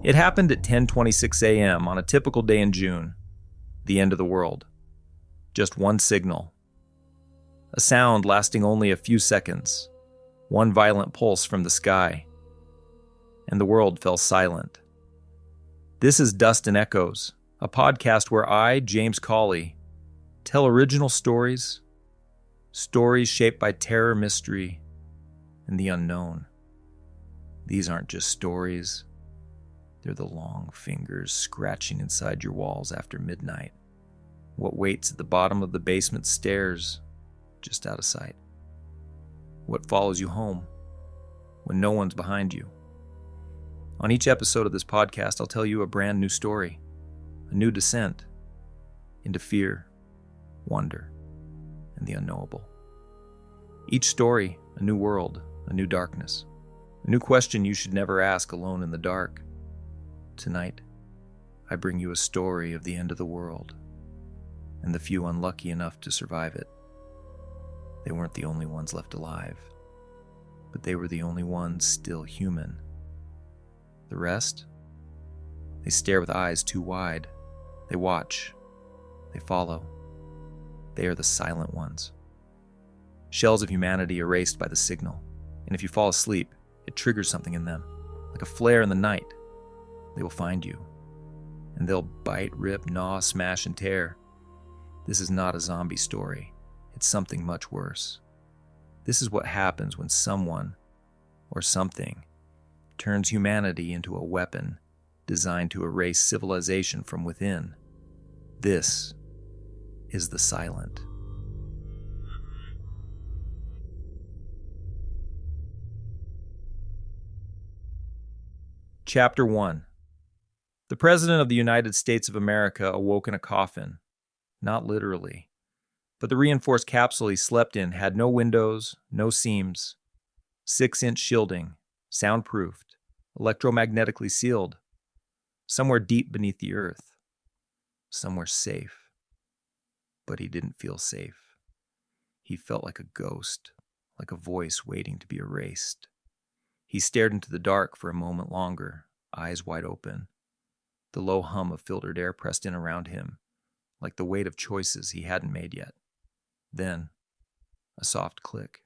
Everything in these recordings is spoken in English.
It happened at 10:26 a.m. on a typical day in June. The end of the world. Just one signal. A sound lasting only a few seconds. One violent pulse from the sky. And the world fell silent. This is Dust and Echoes, a podcast where I, James Cawley, tell original stories shaped by terror, mystery, and the unknown. These aren't just stories. They're the long fingers scratching inside your walls after midnight. What waits at the bottom of the basement stairs, just out of sight. What follows you home when no one's behind you. On each episode of this podcast, I'll tell you a brand new story, a new descent into fear, wonder, and the unknowable. Each story, a new world, a new darkness, a new question you should never ask alone in the dark. Tonight, I bring you a story of the end of the world, and the few unlucky enough to survive it. They weren't the only ones left alive, but they were the only ones still human. The rest? They stare with eyes too wide. They watch. They follow. They are the silent ones. Shells of humanity erased by the signal, and if you fall asleep, it triggers something in them, like a flare in the night. They will find you, and they'll bite, rip, gnaw, smash, and tear. This is not a zombie story. It's something much worse. This is what happens when someone, or something, turns humanity into a weapon designed to erase civilization from within. This is the silent. Chapter 1. The President of the United States of America awoke in a coffin. Not literally. But the reinforced capsule he slept in had no windows, no seams, 6-inch shielding, soundproofed, electromagnetically sealed, somewhere deep beneath the earth, somewhere safe. But he didn't feel safe. He felt like a ghost, like a voice waiting to be erased. He stared into the dark for a moment longer, eyes wide open. The low hum of filtered air pressed in around him, like the weight of choices he hadn't made yet. Then, a soft click.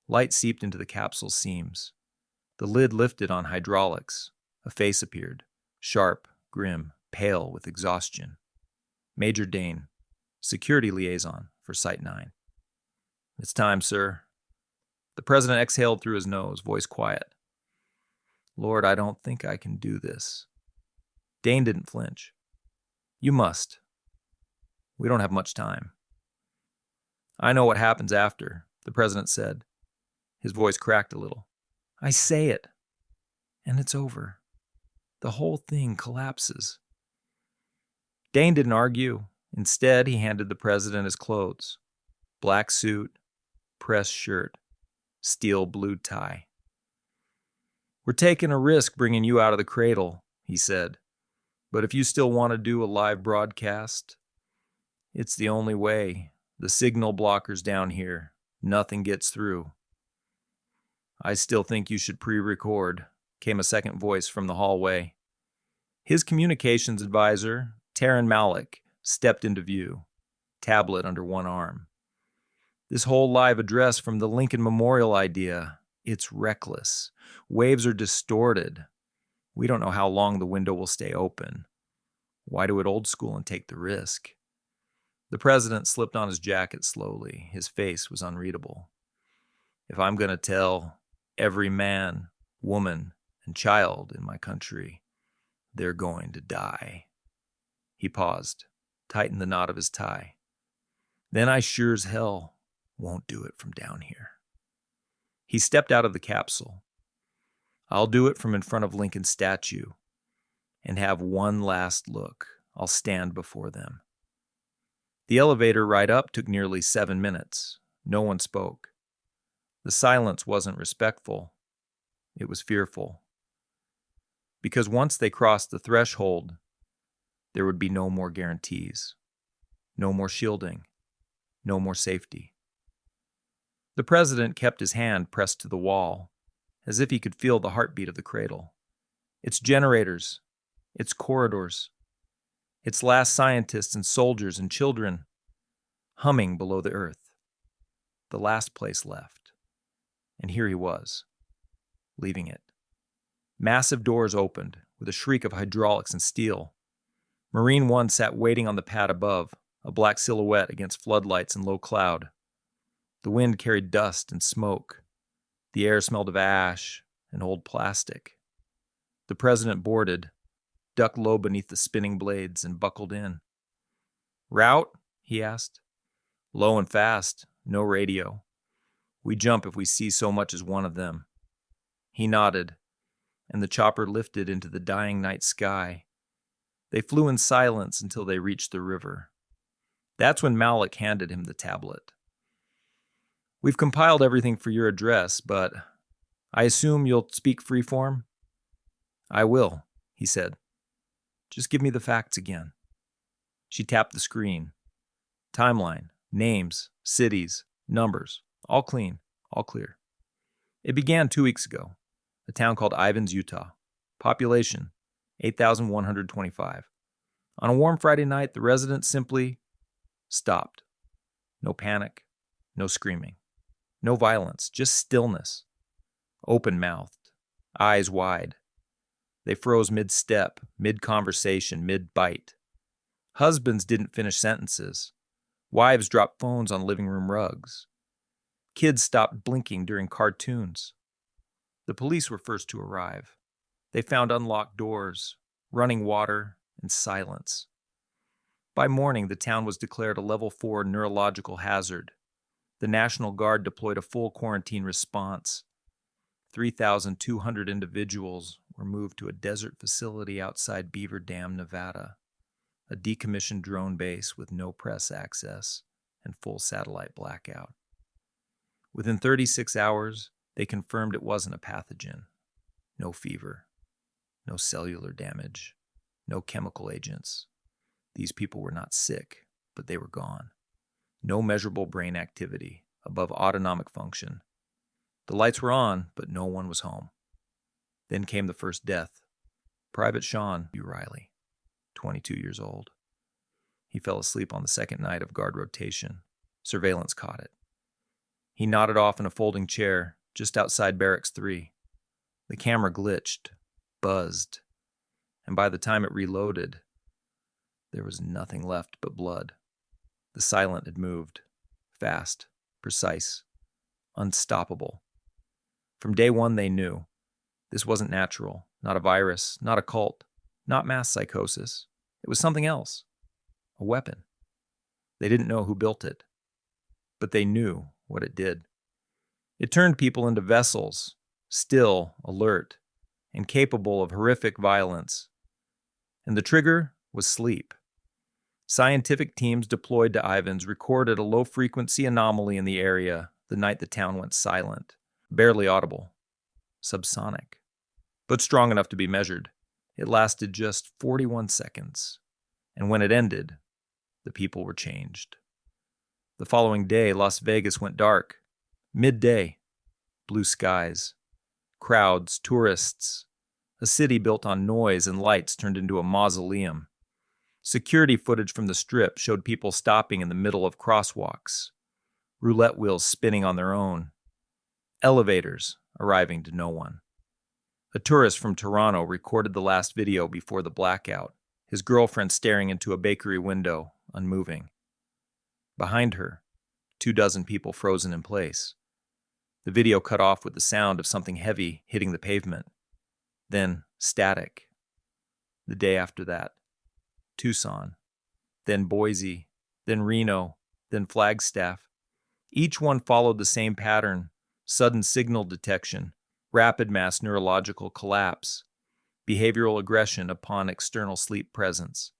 Light seeped into the capsule's seams. The lid lifted on hydraulics. A face appeared, sharp, grim, pale with exhaustion. Major Dane, security liaison for Site 9. "It's time, sir." The president exhaled through his nose, voice quiet. "Lord, I don't think I can do this." Dane didn't flinch. "You must. We don't have much time." "I know what happens after," the president said. His voice cracked a little. "I say it, and it's over. The whole thing collapses." Dane didn't argue. Instead, he handed the president his clothes. Black suit, pressed shirt, steel blue tie. "We're taking a risk bringing you out of the cradle," he said. "But if you still want to do a live broadcast, it's the only way. The signal blockers down here. Nothing gets through." "I still think you should pre-record," came a second voice from the hallway. His communications advisor, Taryn Malik, stepped into view, tablet under one arm. "This whole live address from the Lincoln Memorial idea, it's reckless. Waves are distorted. We don't know how long the window will stay open. Why do it old school and take the risk?" The president slipped on his jacket slowly. His face was unreadable. "If I'm going to tell every man, woman, and child in my country, they're going to die." He paused, tightened the knot of his tie. "Then I sure as hell won't do it from down here." He stepped out of the capsule. "I'll do it from in front of Lincoln's statue and have one last look. I'll stand before them." The elevator ride up took nearly 7 minutes. No one spoke. The silence wasn't respectful. It was fearful. Because once they crossed the threshold, there would be no more guarantees, no more shielding, no more safety. The president kept his hand pressed to the wall, as if he could feel the heartbeat of the cradle. its generators, its corridors, its last scientists and soldiers and children humming below the earth. The last place left. And here he was, leaving it. Massive doors opened with a shriek of hydraulics and steel. Marine One sat waiting on the pad above, a black silhouette against floodlights and low cloud. The wind carried dust and smoke. The air smelled of ash and old plastic. The president boarded, ducked low beneath the spinning blades, and buckled in. "Route?" he asked. "Low and fast, no radio. We jump if we see so much as one of them." He nodded, and the chopper lifted into the dying night sky. They flew in silence until they reached the river. That's when Malik handed him the tablet. "We've compiled everything for your address, but I assume you'll speak freeform?" "I will," he said. "Just give me the facts again." She tapped the screen. Timeline, names, cities, numbers, all clean, all clear. It began 2 weeks ago, a town called Ivins, Utah. Population, 8,125. On a warm Friday night, the residents simply stopped. No panic, no screaming, no violence, just stillness. Open-mouthed, eyes wide. They froze mid-step, mid-conversation, mid-bite. Husbands didn't finish sentences. Wives dropped phones on living room rugs. Kids stopped blinking during cartoons. The police were first to arrive. They found unlocked doors, running water, and silence. By morning, the town was declared a level 4 neurological hazard. The National Guard deployed a full quarantine response. 3,200 individuals were moved to a desert facility outside Beaver Dam, Nevada, a decommissioned drone base with no press access and full satellite blackout. Within 36 hours, they confirmed it wasn't a pathogen. No fever, no cellular damage, no chemical agents. These people were not sick, but they were gone. No measurable brain activity above autonomic function. The lights were on, but no one was home. Then came the first death. Private Sean U. Riley, 22 years old. He fell asleep on the second night of guard rotation. Surveillance caught it. He nodded off in a folding chair just outside Barracks 3. The camera glitched, buzzed, and by the time it reloaded, there was nothing left but blood. The silent had moved. Fast, precise, unstoppable. From day one, they knew. This wasn't natural, not a virus, not a cult, not mass psychosis. It was something else. A weapon. They didn't know who built it, but they knew what it did. It turned people into vessels, still, alert, and capable of horrific violence. And the trigger was sleep. Scientific teams deployed to Ivins recorded a low-frequency anomaly in the area the night the town went silent. Barely audible. Subsonic. But strong enough to be measured. It lasted just 41 seconds. And when it ended, the people were changed. The following day, Las Vegas went dark. Midday. Blue skies. Crowds, tourists. A city built on noise and lights turned into a mausoleum. Security footage from the Strip showed people stopping in the middle of crosswalks. Roulette wheels spinning on their own. Elevators arriving to no one. A tourist from Toronto recorded the last video before the blackout, his girlfriend staring into a bakery window, unmoving. Behind her, 24 people frozen in place. The video cut off with the sound of something heavy hitting the pavement. Then static. The day after that, Tucson, then Boise, then Reno, then Flagstaff. Each one followed the same pattern: sudden signal detection, rapid mass neurological collapse, behavioral aggression upon external sleep presence.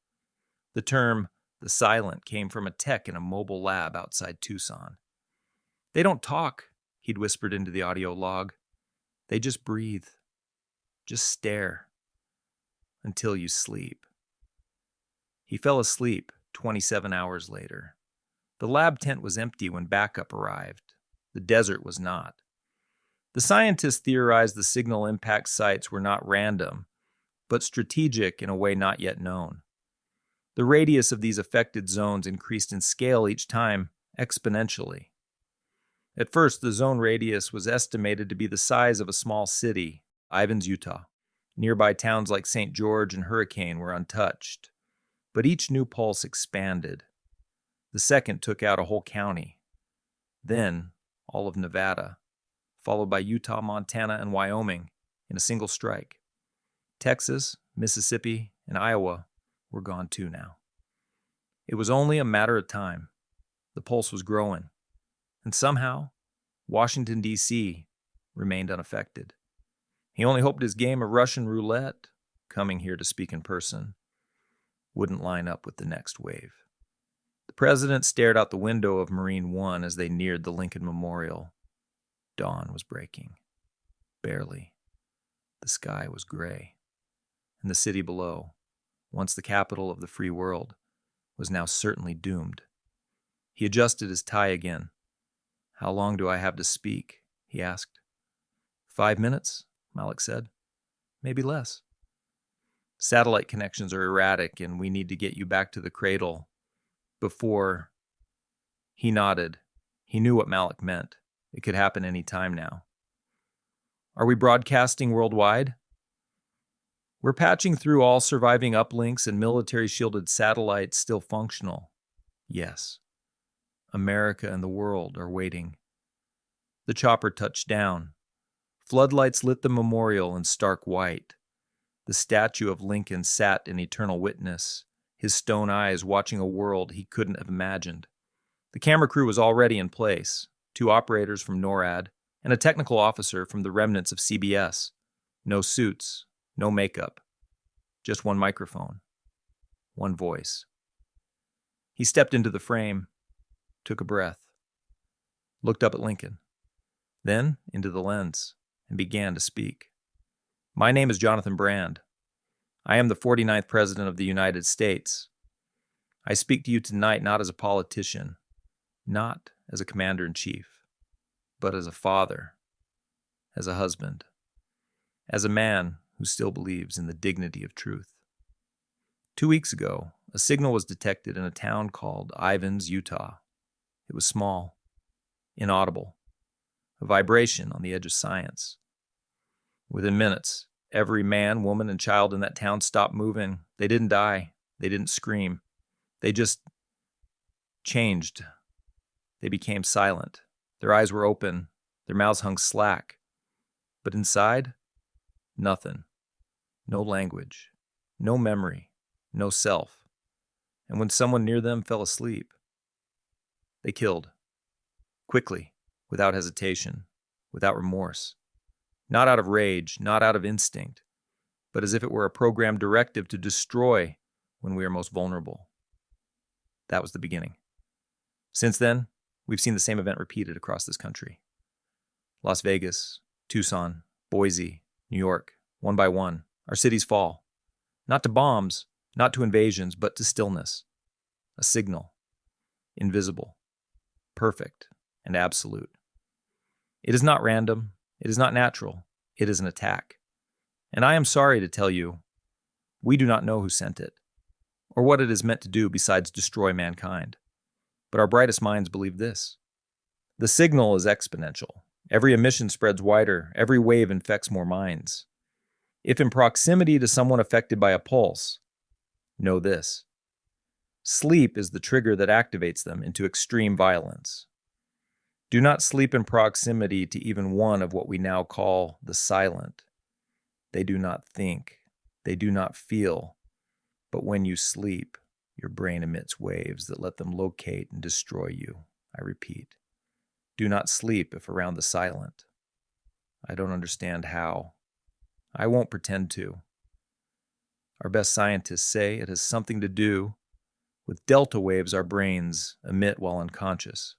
The term "the silent" came from a tech in a mobile lab outside Tucson. "They don't talk," he'd whispered into the audio log. "They just breathe. Just stare. Until you sleep." He fell asleep 27 hours later. The lab tent was empty when backup arrived. The desert was not. The scientists theorized the signal impact sites were not random, but strategic in a way not yet known. The radius of these affected zones increased in scale each time exponentially. At first, the zone radius was estimated to be the size of a small city, Ivins, Utah. Nearby towns like St. George and Hurricane were untouched. But each new pulse expanded. The second took out a whole county. Then, all of Nevada, followed by Utah, Montana, and Wyoming in a single strike. Texas, Mississippi, and Iowa were gone too now. It was only a matter of time. The pulse was growing. And somehow, Washington, D.C. remained unaffected. He only hoped his game of Russian roulette, coming here to speak in person, wouldn't line up with the next wave. The president stared out the window of Marine One as they neared the Lincoln Memorial. Dawn was breaking. Barely. The sky was gray. And the city below, once the capital of the free world, was now certainly doomed. He adjusted his tie again. "How long do I have to speak?" he asked. 5 minutes, Malik said. "Maybe less. Satellite connections are erratic, and we need to get you back to the cradle before..." He nodded. He knew what Malik meant. It could happen any time now. "Are we broadcasting worldwide?" "We're patching through all surviving uplinks and military-shielded satellites still functional." "Yes. America and the world are waiting." The chopper touched down. Floodlights lit the memorial in stark white. The statue of Lincoln sat in eternal witness, his stone eyes watching a world he couldn't have imagined. The camera crew was already in place, 2 operators from NORAD and a technical officer from the remnants of CBS. No suits, no makeup, just one microphone, one voice. He stepped into the frame, took a breath, looked up at Lincoln, then into the lens, and began to speak. "My name is Jonathan Brand. I am the 49th President of the United States. I speak to you tonight not as a politician, not as a commander-in-chief, but as a father, as a husband, as a man who still believes in the dignity of truth. 2 weeks ago, a signal was detected in a town called Ivins, Utah. It was small, inaudible, a vibration on the edge of science. Within minutes, every man, woman, and child in that town stopped moving. They didn't die. They didn't scream. They just changed. They became silent. Their eyes were open. Their mouths hung slack. But inside, nothing. No language. No memory. No self. And when someone near them fell asleep, they killed. Quickly, without hesitation, without remorse. Not out of rage, not out of instinct, but as if it were a programmed directive to destroy when we are most vulnerable. That was the beginning. Since then, we've seen the same event repeated across this country. Las Vegas, Tucson, Boise, New York, one by one, our cities fall. Not to bombs, not to invasions, but to stillness. A signal. Invisible. Perfect and absolute. It is not random. It is not natural. It is an attack. And I am sorry to tell you, we do not know who sent it, or what it is meant to do besides destroy mankind. But our brightest minds believe this. The signal is exponential. Every emission spreads wider. Every wave infects more minds. If in proximity to someone affected by a pulse, know this. Sleep is the trigger that activates them into extreme violence. Do not sleep in proximity to even one of what we now call the silent. They do not think. They do not feel. But when you sleep, your brain emits waves that let them locate and destroy you. I repeat. Do not sleep if around the silent. I don't understand how. I won't pretend to. Our best scientists say it has something to do with delta waves our brains emit while unconscious.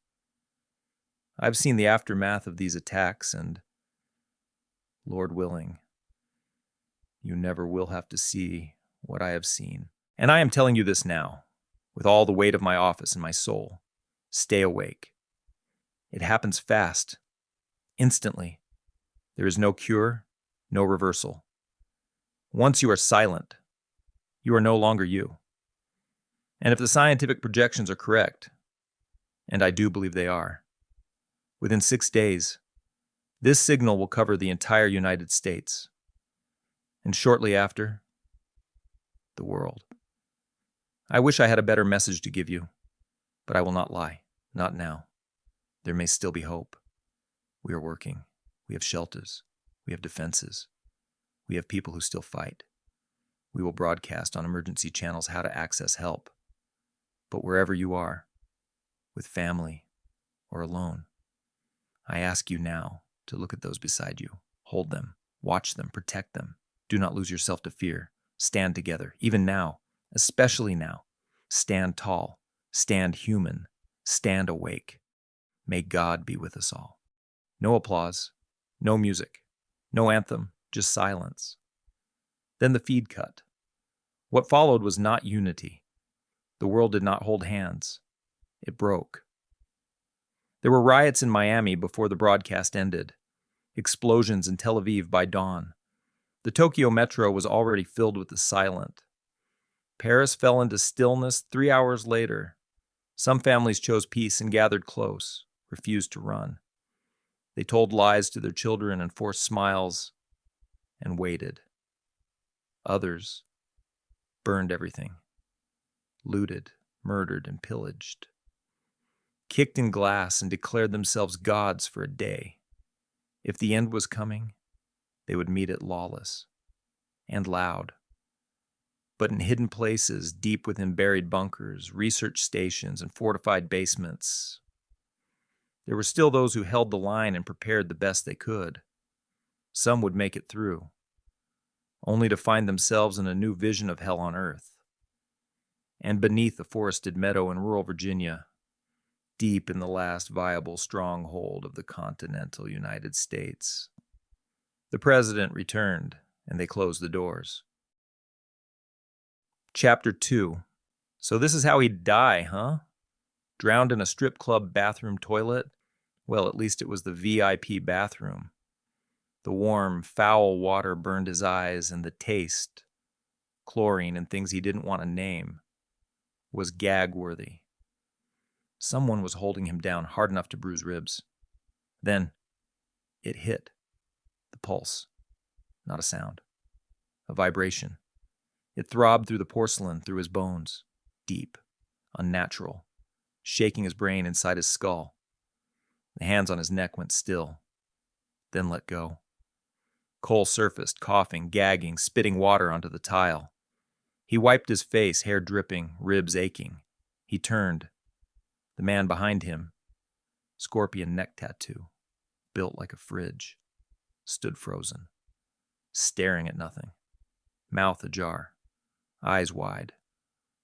I've seen the aftermath of these attacks, and, Lord willing, you never will have to see what I have seen. And I am telling you this now, with all the weight of my office in my soul. Stay awake. It happens fast, instantly. There is no cure, no reversal. Once you are silent, you are no longer you. And if the scientific projections are correct, and I do believe they are, within 6 days, this signal will cover the entire United States. And shortly after, the world. I wish I had a better message to give you, but I will not lie. Not now. There may still be hope. We are working. We have shelters. We have defenses. We have people who still fight. We will broadcast on emergency channels how to access help. But wherever you are, with family or alone, I ask you now to look at those beside you. Hold them. Watch them. Protect them. Do not lose yourself to fear. Stand together. Even now. Especially now. Stand tall. Stand human. Stand awake. May God be with us all. No applause. No music. No anthem. Just silence. Then the feed cut. What followed was not unity. The world did not hold hands. It broke. There were riots in Miami before the broadcast ended. Explosions in Tel Aviv by dawn. The Tokyo metro was already filled with the silent. Paris fell into stillness 3 hours later. Some families chose peace and gathered close, refused to run. They told lies to their children and forced smiles, and waited. Others burned everything, looted, murdered, and pillaged, kicked in glass and declared themselves gods for a day. If the end was coming, they would meet it lawless and loud. But in hidden places, deep within buried bunkers, research stations, and fortified basements, there were still those who held the line and prepared the best they could. Some would make it through, only to find themselves in a new vision of hell on earth. And beneath a forested meadow in rural Virginia, deep in the last viable stronghold of the continental United States, the president returned, and they closed the doors. Chapter 2. So this is how he'd die, huh? Drowned in a strip club bathroom toilet? Well, at least it was the VIP bathroom. The warm, foul water burned his eyes, and the taste, chlorine and things he didn't want to name, was gag-worthy. Someone was holding him down hard enough to bruise ribs. Then it hit. The pulse. Not a sound. A vibration. It throbbed through the porcelain, through his bones. Deep. Unnatural. Shaking his brain inside his skull. The hands on his neck went still. Then let go. Cole surfaced, coughing, gagging, spitting water onto the tile. He wiped his face, hair dripping, ribs aching. He turned. The man behind him, scorpion neck tattoo, built like a fridge, stood frozen, staring at nothing, mouth ajar, eyes wide.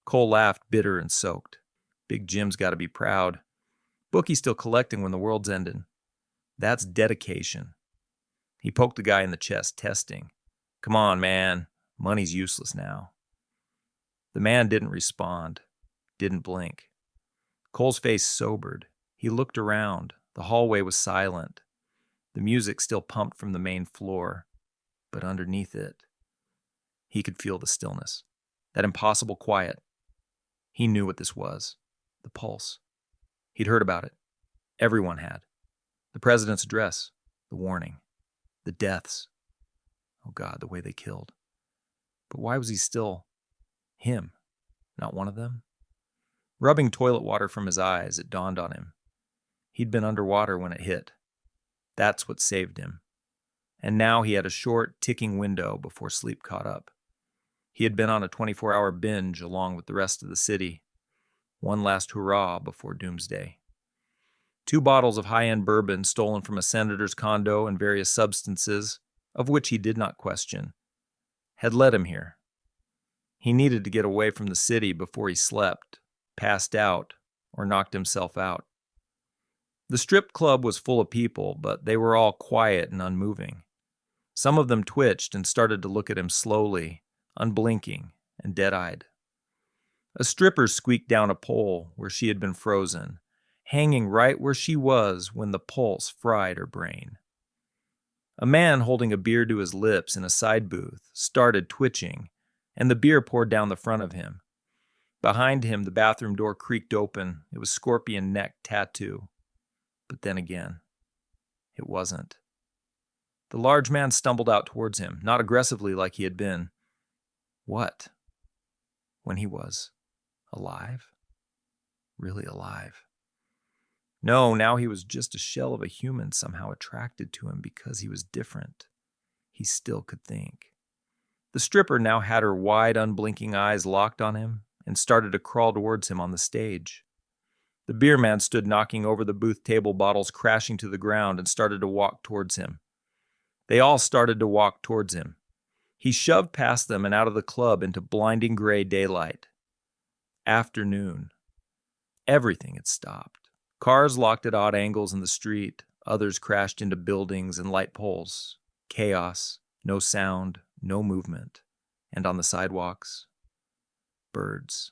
Cole laughed, bitter and soaked. Big Jim's got to be proud. Bookie's still collecting when the world's ending. That's dedication. He poked the guy in the chest, testing. Come on, man. Money's useless now. The man didn't respond, didn't blink. Cole's face sobered. He looked around. The hallway was silent. The music still pumped from the main floor, but underneath it, he could feel the stillness, that impossible quiet. He knew what this was, the pulse. He'd heard about it. Everyone had. The president's address, the warning, the deaths. Oh God, the way they killed. But why was he still him, not one of them? Rubbing toilet water from his eyes, it dawned on him. He'd been underwater when it hit. That's what saved him. And now he had a short, ticking window before sleep caught up. He had been on a 24-hour binge along with the rest of the city. One last hurrah before doomsday. 2 bottles of high-end bourbon stolen from a senator's condo and various substances, of which he did not question, had led him here. He needed to get away from the city before he slept, passed out, or knocked himself out. The strip club was full of people, but they were all quiet and unmoving. Some of them twitched and started to look at him slowly, unblinking and dead-eyed. A stripper squeaked down a pole where she had been frozen, hanging right where she was when the pulse fried her brain. A man holding a beer to his lips in a side booth started twitching, and the beer poured down the front of him. Behind him, the bathroom door creaked open. It was scorpion neck tattoo. But then again, it wasn't. The large man stumbled out towards him, not aggressively like he had been. What? When he was alive? Really alive? No, now he was just a shell of a human somehow attracted to him because he was different. He still could think. The stripper now had her wide, unblinking eyes locked on him and started to crawl towards him on the stage. The beer man stood knocking over the booth table bottles crashing to the ground and started to walk towards him. They all started to walk towards him. He shoved past them and out of the club into blinding gray daylight. Afternoon. Everything had stopped. Cars locked at odd angles in the street. Others crashed into buildings and light poles. Chaos. No sound. No movement. And on the sidewalks, birds.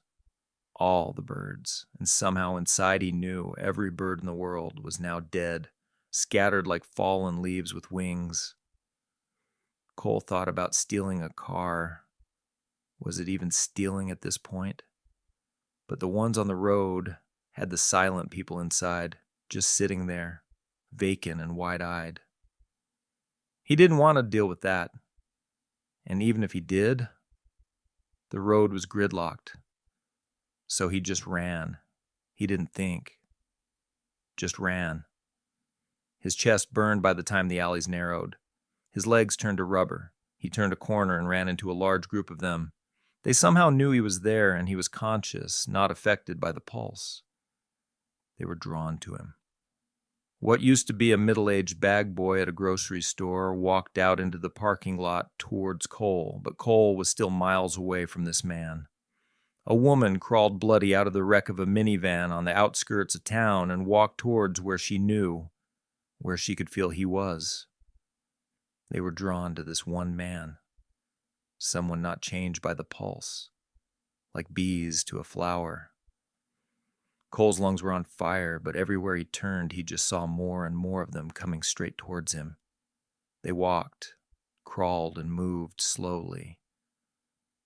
All the birds. And somehow inside he knew every bird in the world was now dead, scattered like fallen leaves with wings. Cole thought about stealing a car. Was it even stealing at this point? But the ones on the road had the silent people inside, just sitting there, vacant and wide-eyed. He didn't want to deal with that. And even if he did, the road was gridlocked. So he just ran. He didn't think. Just ran. His chest burned by the time the alleys narrowed. His legs turned to rubber. He turned a corner and ran into a large group of them. They somehow knew he was there and he was conscious, not affected by the pulse. They were drawn to him. What used to be a middle-aged bag boy at a grocery store walked out into the parking lot towards Cole, but Cole was still miles away from this man. A woman crawled bloody out of the wreck of a minivan on the outskirts of town and walked towards where she knew, where she could feel he was. They were drawn to this one man, someone not changed by the pulse, like bees to a flower. Cole's lungs were on fire, but everywhere he turned, he just saw more and more of them coming straight towards him. They walked, crawled, and moved slowly.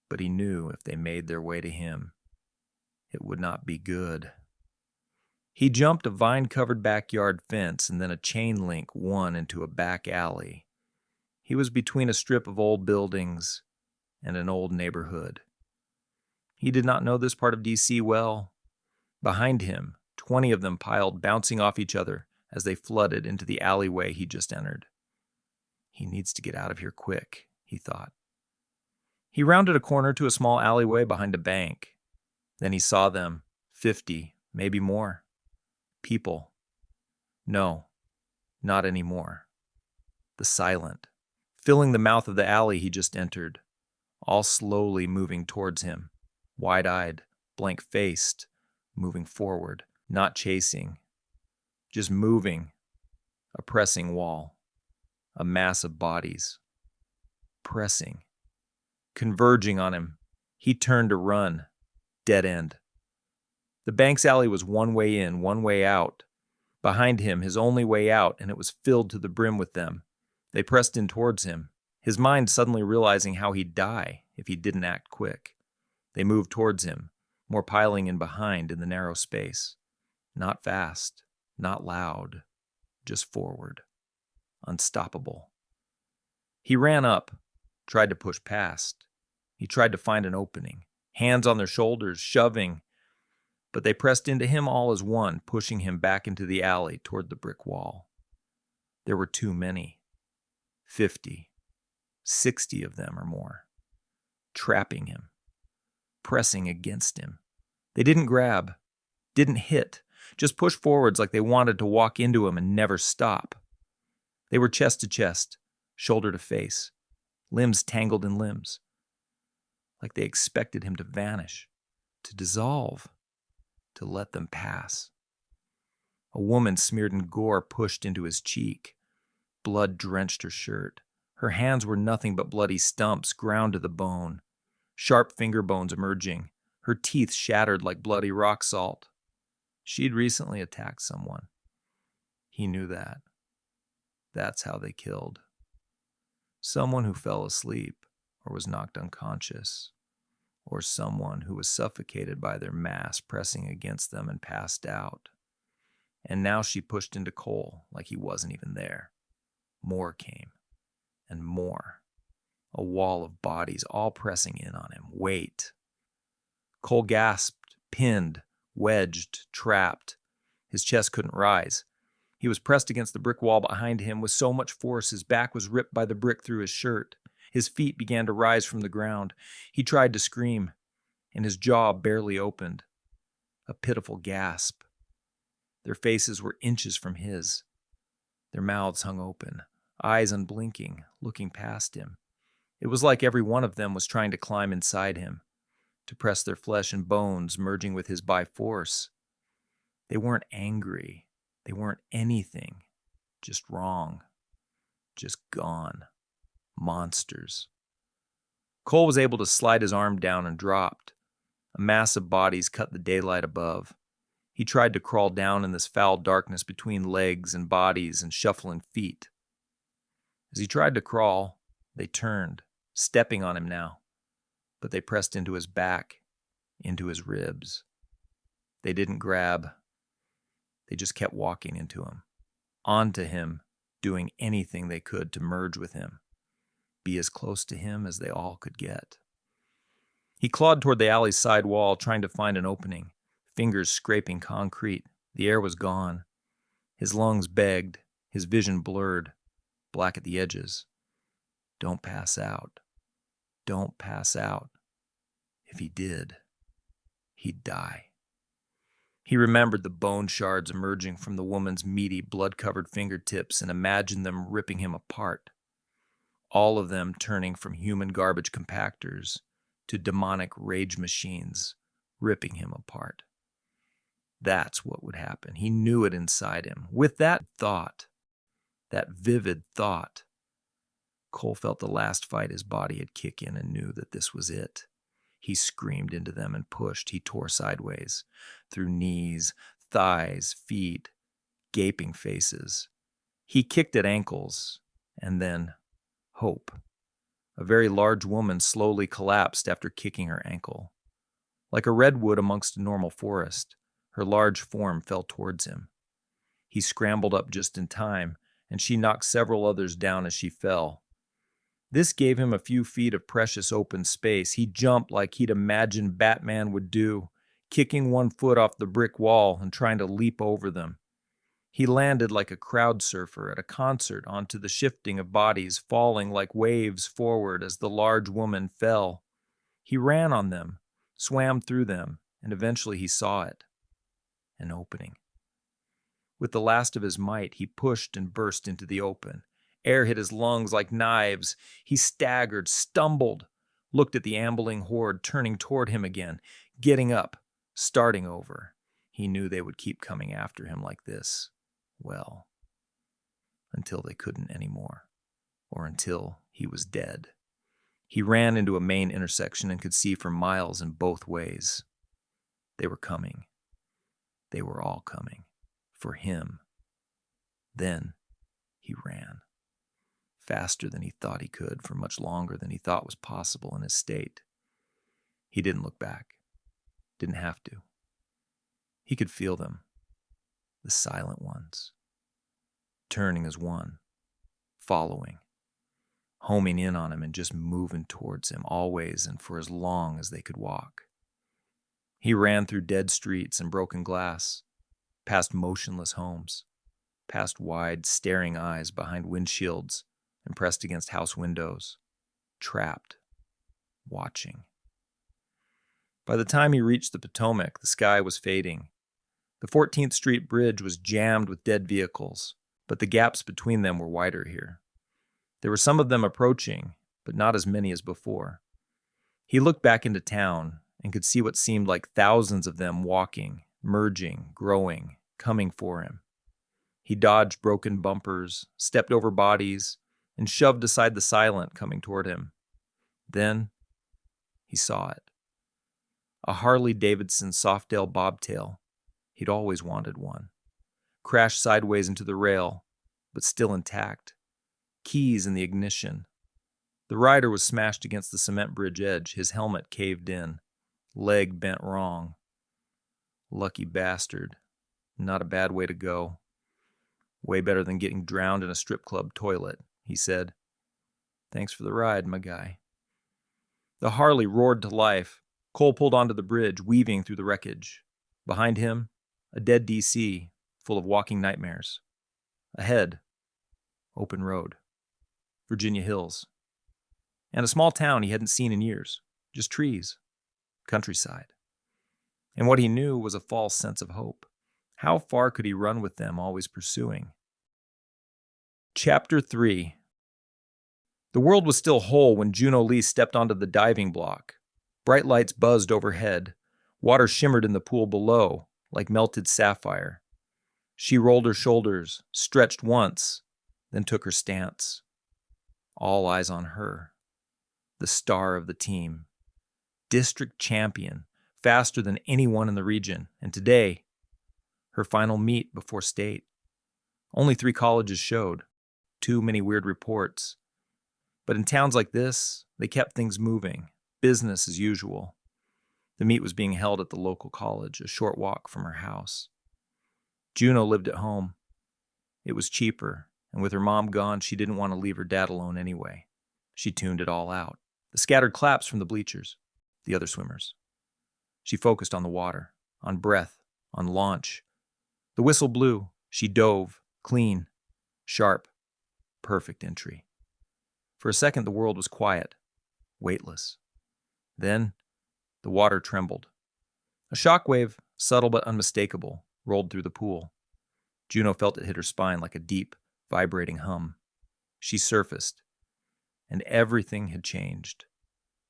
But he knew if they made their way to him, it would not be good. He jumped a vine-covered backyard fence and then a chain link one into a back alley. He was between a strip of old buildings and an old neighborhood. He did not know this part of D.C. well. Behind him, 20 of them piled, bouncing off each other as they flooded into the alleyway he just entered. He needs to get out of here quick, he thought. He rounded a corner to a small alleyway behind a bank. Then he saw them, 50, maybe more. People. No, not anymore. The silent, filling the mouth of the alley he just entered, all slowly moving towards him, wide-eyed, blank-faced, moving forward, not chasing, just moving, a pressing wall, a mass of bodies, pressing, converging on him. He turned to run, dead end. The bank's alley was one way in, one way out. Behind him, his only way out, and it was filled to the brim with them. They pressed in towards him, his mind suddenly realizing how he'd die if he didn't act quick. They moved towards him, more piling in behind in the narrow space. Not fast, not loud, just forward. Unstoppable. He ran up, tried to push past. He tried to find an opening, hands on their shoulders, shoving. But they pressed into him all as one, pushing him back into the alley toward the brick wall. There were too many. 50, 60 of them or more. Trapping him. Pressing against him. They didn't grab, didn't hit, just pushed forwards like they wanted to walk into him and never stop. They were chest to chest, shoulder to face, limbs tangled in limbs, like they expected him to vanish, to dissolve, to let them pass. A woman smeared in gore pushed into his cheek. Blood drenched her shirt. Her hands were nothing but bloody stumps ground to the bone. Sharp finger bones emerging, her teeth shattered like bloody rock salt. She'd recently attacked someone. He knew that. That's how they killed. Someone who fell asleep or was knocked unconscious, or someone who was suffocated by their mass pressing against them and passed out. And now she pushed into Cole like he wasn't even there. More came, and more. A wall of bodies all pressing in on him. Wait. Cole gasped, pinned, wedged, trapped. His chest couldn't rise. He was pressed against the brick wall behind him with so much force his back was ripped by the brick through his shirt. His feet began to rise from the ground. He tried to scream, and his jaw barely opened. A pitiful gasp. Their faces were inches from his. Their mouths hung open, eyes unblinking, looking past him. It was like every one of them was trying to climb inside him, to press their flesh and bones, merging with his by force. They weren't angry. They weren't anything. Just wrong. Just gone. Monsters. Cole was able to slide his arm down and dropped. A mass of bodies cut the daylight above. He tried to crawl down in this foul darkness between legs and bodies and shuffling feet. As he tried to crawl, they turned, stepping on him now, but they pressed into his back, into his ribs. They didn't grab. They just kept walking into him, onto him, doing anything they could to merge with him, be as close to him as they all could get. He clawed toward the alley's side wall, trying to find an opening, fingers scraping concrete. The air was gone. His lungs begged, his vision blurred, black at the edges. Don't pass out. Don't pass out. If he did, he'd die. He remembered the bone shards emerging from the woman's meaty, blood-covered fingertips and imagined them ripping him apart. All of them turning from human garbage compactors to demonic rage machines, ripping him apart. That's what would happen. He knew it inside him. With that thought, that vivid thought, Cole felt the last fight his body had kicked in and knew that this was it. He screamed into them and pushed. He tore sideways, through knees, thighs, feet, gaping faces. He kicked at ankles, and then hope. A very large woman slowly collapsed after kicking her ankle. Like a redwood amongst a normal forest, her large form fell towards him. He scrambled up just in time, and she knocked several others down as she fell. This gave him a few feet of precious open space. He jumped like he'd imagined Batman would do, kicking one foot off the brick wall and trying to leap over them. He landed like a crowd surfer at a concert onto the shifting of bodies falling like waves forward as the large woman fell. He ran on them, swam through them, and eventually he saw it. An opening. With the last of his might, he pushed and burst into the open. Air hit his lungs like knives. He staggered, stumbled, looked at the ambling horde turning toward him again, getting up, starting over. He knew they would keep coming after him like this. Well, until they couldn't anymore, or until he was dead. He ran into a main intersection and could see for miles in both ways. They were coming. They were all coming. For him. Then he ran. Faster than he thought he could, for much longer than he thought was possible in his state. He didn't look back. Didn't have to. He could feel them. The silent ones. Turning as one. Following. Homing in on him and just moving towards him, always and for as long as they could walk. He ran through dead streets and broken glass, past motionless homes, past wide, staring eyes behind windshields and pressed against house windows, trapped, watching. By the time he reached the Potomac, the sky was fading. The 14th Street Bridge was jammed with dead vehicles, but the gaps between them were wider here. There were some of them approaching, but not as many as before. He looked back into town and could see what seemed like thousands of them walking, merging, growing, coming for him. He dodged broken bumpers, stepped over bodies, and shoved aside the silent coming toward him. Then he saw it. A Harley-Davidson Softail bobtail. He'd always wanted one. Crashed sideways into the rail, but still intact. Keys in the ignition, The rider was smashed against the cement bridge edge, his helmet caved in, leg bent wrong. Lucky bastard. Not a bad way to go. Way better than getting drowned in a strip club toilet, he said. Thanks for the ride, my guy. The Harley roared to life. Cole pulled onto the bridge, weaving through the wreckage. Behind him, a dead DC, full of walking nightmares. Ahead, open road. Virginia hills. And a small town he hadn't seen in years. Just trees. Countryside. And what he knew was a false sense of hope. How far could he run with them always pursuing? Chapter 3. The world was still whole when Juno Lee stepped onto the diving block. Bright lights buzzed overhead. Water shimmered in the pool below, like melted sapphire. She rolled her shoulders, stretched once, then took her stance. All eyes on her. The star of the team. District champion, faster than anyone in the region, and today, her final meet before state. Only 3 colleges showed. Too many weird reports. But in towns like this, they kept things moving. Business as usual. The meet was being held at the local college, a short walk from her house. Juno lived at home. It was cheaper, and with her mom gone, she didn't want to leave her dad alone anyway. She tuned it all out. The scattered claps from the bleachers, the other swimmers. She focused on the water, on breath, on launch. The whistle blew. She dove, clean, sharp, perfect entry. For a second, the world was quiet, weightless. Then, the water trembled. A shockwave, subtle but unmistakable, rolled through the pool. Juno felt it hit her spine like a deep, vibrating hum. She surfaced, and everything had changed.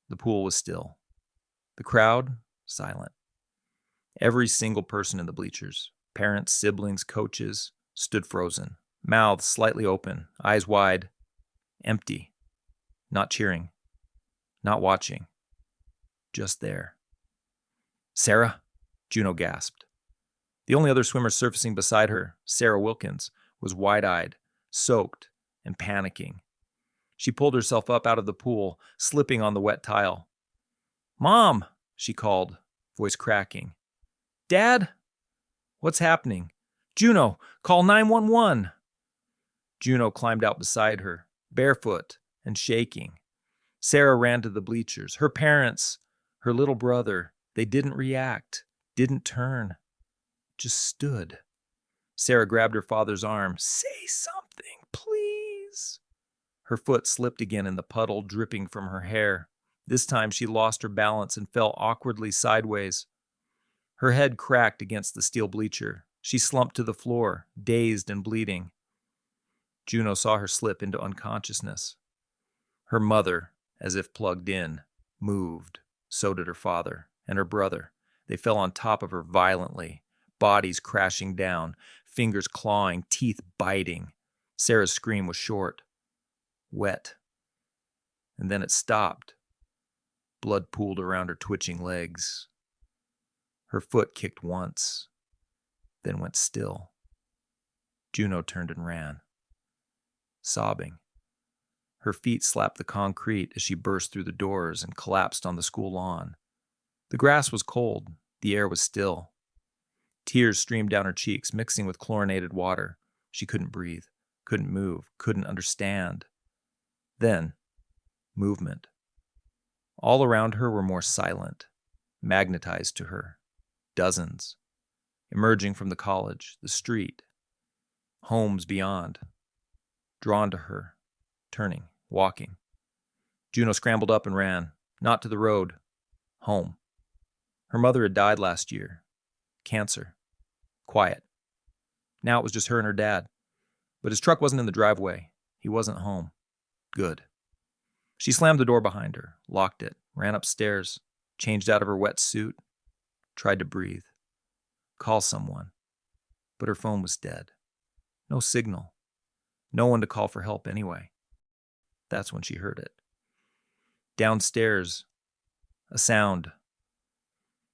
The pool was still. The crowd, silent. Every single person in the bleachers, parents, siblings, coaches, stood frozen, mouths slightly open, eyes wide, empty, not cheering, not watching, just there. Sarah? Juno gasped. The only other swimmer surfacing beside her, Sarah Wilkins, was wide-eyed, soaked, and panicking. She pulled herself up out of the pool, slipping on the wet tile. "Mom!" she called, voice cracking. "Dad? What's happening? Juno, call 911!" Juno climbed out beside her, barefoot and shaking. Sarah ran to the bleachers. Her parents, her little brother, they didn't react, didn't turn, just stood. Sarah grabbed her father's arm. "Say something, please." Her foot slipped again in the puddle dripping from her hair. This time she lost her balance and fell awkwardly sideways. Her head cracked against the steel bleacher. She slumped to the floor, dazed and bleeding. Juno saw her slip into unconsciousness. Her mother, as if plugged in, moved. So did her father and her brother. They fell on top of her violently, bodies crashing down, fingers clawing, teeth biting. Sarah's scream was short, wet. And then it stopped. Blood pooled around her twitching legs. Her foot kicked once, then went still. Juno turned and ran, sobbing. Her feet slapped the concrete as she burst through the doors and collapsed on the school lawn. The grass was cold, the air was still. Tears streamed down her cheeks, mixing with chlorinated water. She couldn't breathe, couldn't move, couldn't understand. Then, movement. All around her were more silent, magnetized to her. Dozens, emerging from the college, the street, homes beyond, drawn to her, turning, walking. Juno scrambled up and ran, not to the road, home. Her mother had died last year. Cancer. Quiet. Now it was just her and her dad. But his truck wasn't in the driveway. He wasn't home. Good. She slammed the door behind her, locked it, ran upstairs, changed out of her wet suit, tried to breathe, call someone. But her phone was dead. No signal. No one to call for help anyway. That's when she heard it. Downstairs, a sound.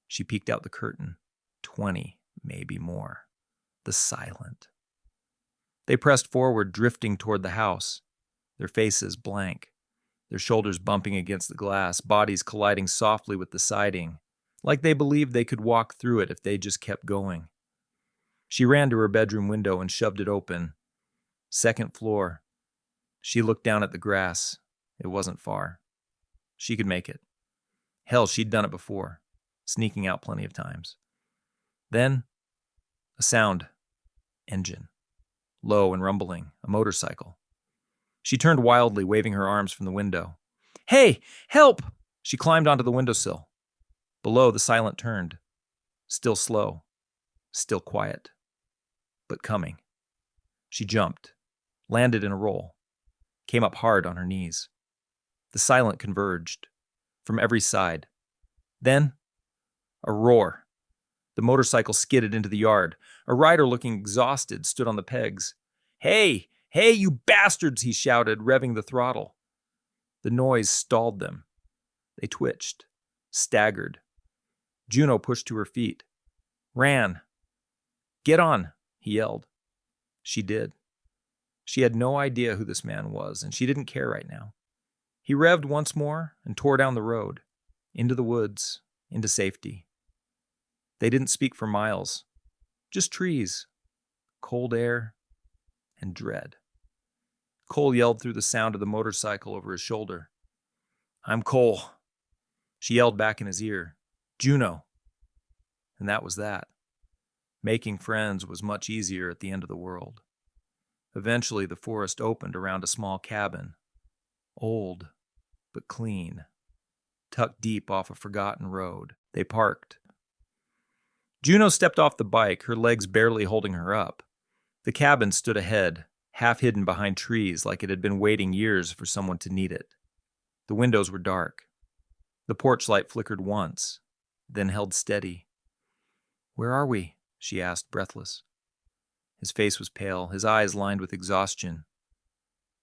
She peeked out the curtain. 20, maybe more. The silent. They pressed forward, drifting toward the house, their faces blank. their shoulders bumping against the glass, bodies colliding softly with the siding, like they believed they could walk through it if they just kept going. She ran to her bedroom window and shoved it open. Second floor. She looked down at the grass. It wasn't far. She could make it. Hell, she'd done it before, sneaking out plenty of times. Then, a sound. Engine. Low and rumbling. A motorcycle. She turned wildly, waving her arms from the window. "Hey, help!" She climbed onto the windowsill. Below, the silent turned. Still slow. Still quiet. But coming. She jumped. Landed in a roll. Came up hard on her knees. The silent converged. From every side. Then, a roar. The motorcycle skidded into the yard. A rider looking exhausted stood on the pegs. "Hey! Hey, you bastards!" he shouted, revving the throttle. The noise stalled them. They twitched. Staggered. Juno pushed to her feet. Ran. "Get on!" he yelled. She did. She had no idea who this man was, and she didn't care right now. He revved once more and tore down the road, into the woods, into safety. They didn't speak for miles. Just trees, cold air, and dread. Cole yelled through the sound of the motorcycle over his shoulder. "I'm Cole." She yelled back in his ear, "Juno." And that was that. Making friends was much easier at the end of the world. Eventually, the forest opened around a small cabin. Old, but clean. Tucked deep off a forgotten road. They parked. Juno stepped off the bike, her legs barely holding her up. The cabin stood ahead, half hidden behind trees like it had been waiting years for someone to need it. The windows were dark. The porch light flickered once, then held steady. "Where are we?" she asked, breathless. His face was pale, his eyes lined with exhaustion.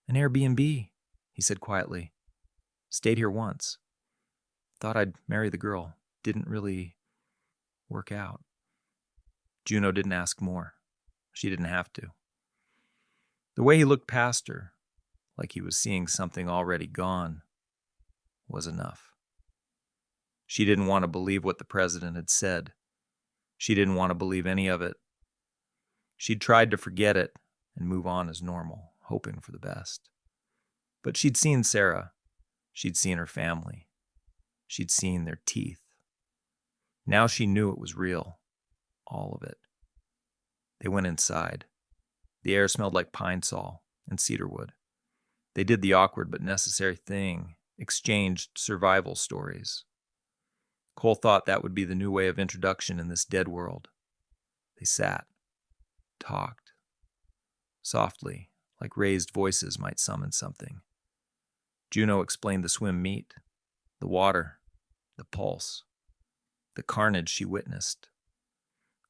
"An Airbnb," he said quietly. "Stayed here once. Thought I'd marry the girl. Didn't really work out." Juno didn't ask more. She didn't have to. The way he looked past her, like he was seeing something already gone, was enough. She didn't want to believe what the president had said. She didn't want to believe any of it. She'd tried to forget it and move on as normal, hoping for the best. But she'd seen Sarah. She'd seen her family. She'd seen their teeth. Now she knew it was real. All of it. They went inside. The air smelled like pine sol and cedarwood. They did the awkward but necessary thing, exchanged survival stories. Cole thought that would be the new way of introduction in this dead world. They sat, talked, softly, like raised voices might summon something. Juno explained the swim meet, the water, the pulse, the carnage she witnessed.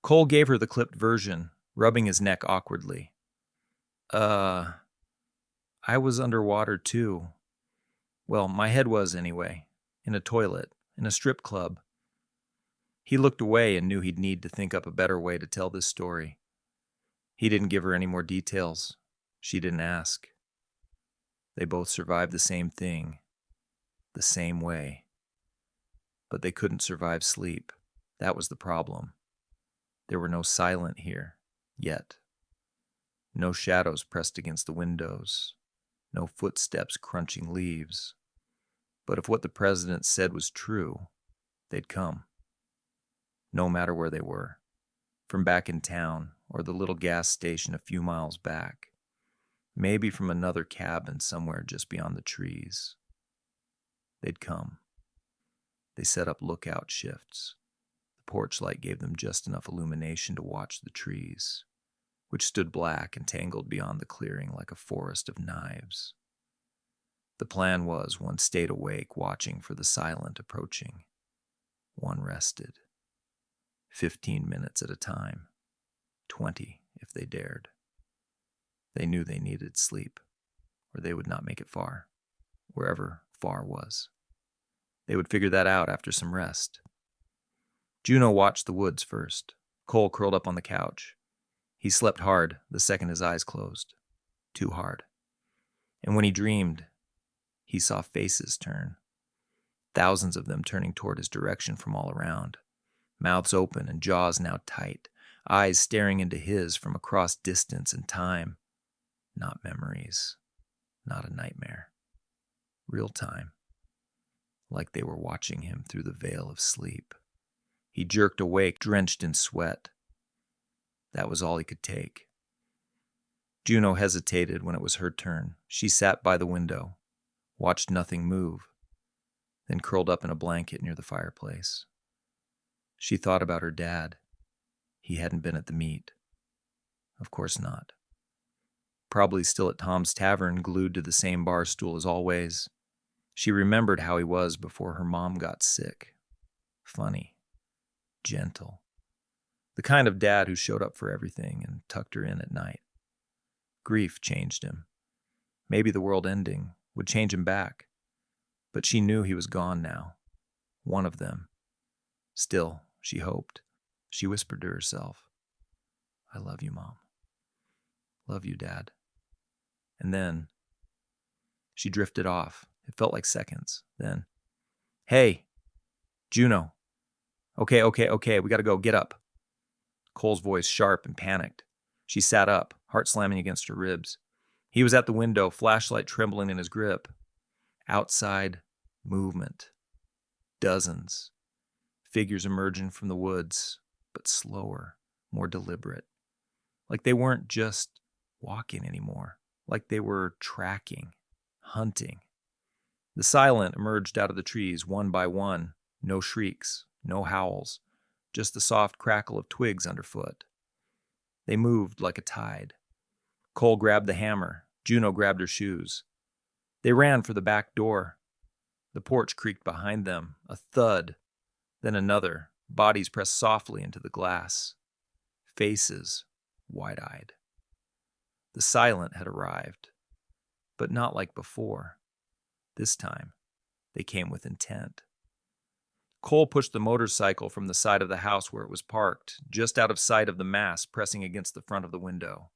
Cole gave her the clipped version, rubbing his neck awkwardly. I was underwater too. Well, my head was anyway, in a toilet, in a strip club." He looked away and knew he'd need to think up a better way to tell this story. He didn't give her any more details. She didn't ask. They both survived the same thing, the same way. But they couldn't survive sleep. That was the problem. There were no silent here, yet. No shadows pressed against the windows. No footsteps crunching leaves. But if what the president said was true, they'd come. No matter where they were, from back in town or the little gas station a few miles back, maybe from another cabin somewhere just beyond the trees. They'd come. They set up lookout shifts. The porch light gave them just enough illumination to watch the trees, which stood black and tangled beyond the clearing like a forest of knives. The plan was one stayed awake, watching for the silent approaching. One rested. 15 minutes at a time. 20 if they dared. They knew they needed sleep, or they would not make it far, wherever far was. They would figure that out after some rest. Juno watched the woods first. Cole curled up on the couch. He slept hard the second his eyes closed. Too hard. And when he dreamed, He saw faces turn, thousands of them turning toward his direction from all around, mouths open and jaws now tight, eyes staring into his from across distance and time. Not memories, not a nightmare. Real time, like they were watching him through the veil of sleep. He jerked awake, drenched in sweat. That was all he could take. Juno hesitated when it was her turn. She sat by the window, watched nothing move, then curled up in a blanket near the fireplace. She thought about her dad. He hadn't been at the meet. Of course not. Probably still at Tom's Tavern, glued to the same bar stool as always. She remembered how he was before her mom got sick. Funny. Gentle. The kind of dad who showed up for everything and tucked her in at night. Grief changed him. Maybe the world ending would change him back. But she knew he was gone now. One of them. Still, she hoped. She whispered to herself, "I love you, Mom. Love you, Dad." And then she drifted off. It felt like seconds. Then, "Hey, Juno. Okay, we gotta go. Get up." Cole's voice sharp and panicked. She sat up, heart slamming against her ribs. He was at the window, flashlight trembling in his grip. Outside, movement. Dozens. Figures emerging from the woods, but slower, more deliberate. Like they weren't just walking anymore. Like they were tracking, hunting. The silent emerged out of the trees, one by one. No shrieks, no howls, just the soft crackle of twigs underfoot. They moved like a tide. Cole grabbed the hammer. Juno grabbed her shoes. They ran for the back door. The porch creaked behind them, a thud, then another. Bodies pressed softly into the glass. Faces, wide-eyed. The silent had arrived, but not like before. This time, they came with intent. Cole pushed the motorcycle from the side of the house where it was parked, just out of sight of the mass pressing against the front of the window.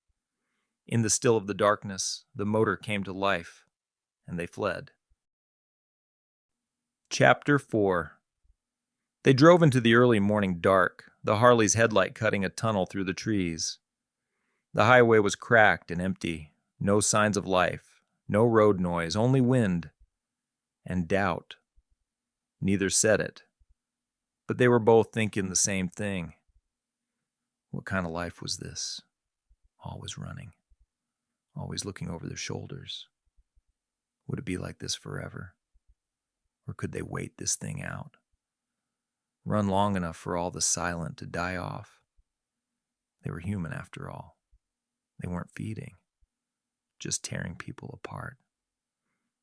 In the still of the darkness, the motor came to life, and they fled. Chapter 4. They drove into the early morning dark, the Harley's headlight cutting a tunnel through the trees. The highway was cracked and empty, no signs of life, no road noise, only wind and doubt. Neither said it, but they were both thinking the same thing. What kind of life was this? Always running, always looking over their shoulders. Would it be like this forever? Or could they wait this thing out? Run long enough for all the silent to die off. They were human after all. They weren't feeding, just tearing people apart.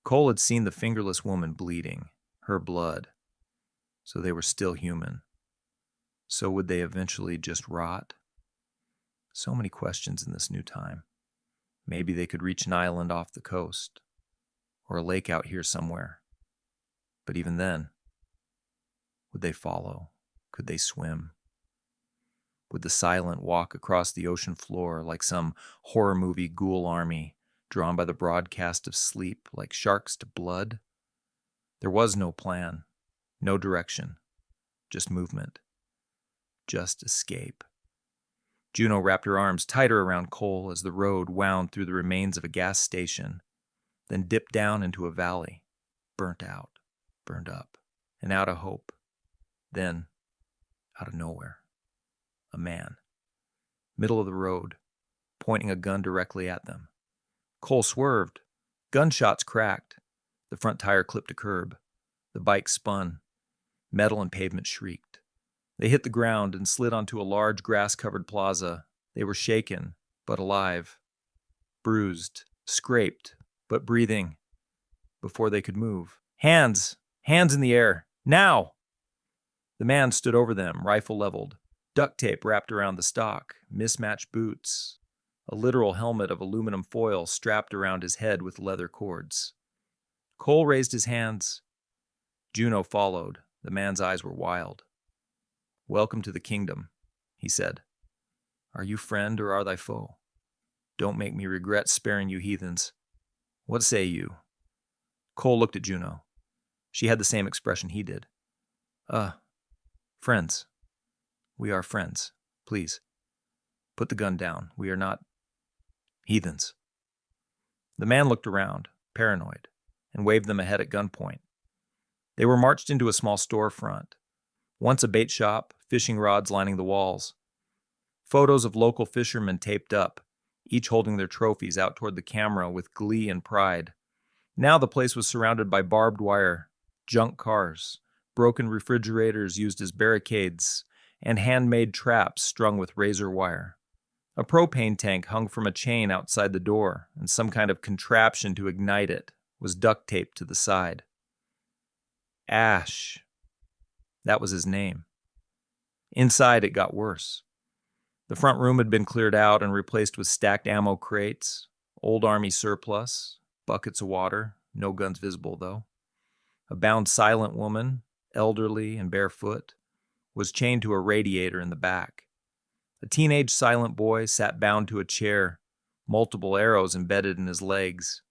Cole had seen the fingerless woman bleeding, her blood, so they were still human. So would they eventually just rot? So many questions in this new time. Maybe they could reach an island off the coast, or a lake out here somewhere. But even then, would they follow? Could they swim? Would the silent walk across the ocean floor like some horror movie ghoul army drawn by the broadcast of sleep like sharks to blood? There was no plan, no direction, just movement, just escape. Juno wrapped her arms tighter around Cole as the road wound through the remains of a gas station, then dipped down into a valley, burnt out, burned up, and out of hope. Then, out of nowhere, a man, middle of the road, pointing a gun directly at them. Cole swerved. Gunshots cracked. The front tire clipped a curb. The bike spun. Metal and pavement shrieked. They hit the ground and slid onto a large grass-covered plaza. They were shaken, but alive. Bruised, scraped, but breathing. Before they could move. Hands! Hands in the air! Now! The man stood over them, rifle leveled. Duct tape wrapped around the stock, mismatched boots, a literal helmet of aluminum foil strapped around his head with leather cords. Cole raised his hands. Juno followed. The man's eyes were wild. "Welcome to the kingdom," he said. "Are you friend or are thy foe? Don't make me regret sparing you heathens. What say you?" Cole looked at Juno. She had the same expression he did. Friends. We are friends. Please. Put the gun down. We are not heathens. The man looked around, paranoid, and waved them ahead at gunpoint. They were marched into a small storefront. Once a bait shop, fishing rods lining the walls. Photos of local fishermen taped up, each holding their trophies out toward the camera with glee and pride. Now the place was surrounded by barbed wire, junk cars, broken refrigerators used as barricades, and handmade traps strung with razor wire. A propane tank hung from a chain outside the door, and some kind of contraption to ignite it was duct taped to the side. Ash. That was his name. Inside, it got worse. The front room had been cleared out and replaced with stacked ammo crates, old army surplus, buckets of water, no guns visible though. A bound silent woman, elderly and barefoot, was chained to a radiator in the back. A teenage silent boy sat bound to a chair, multiple arrows embedded in his legs.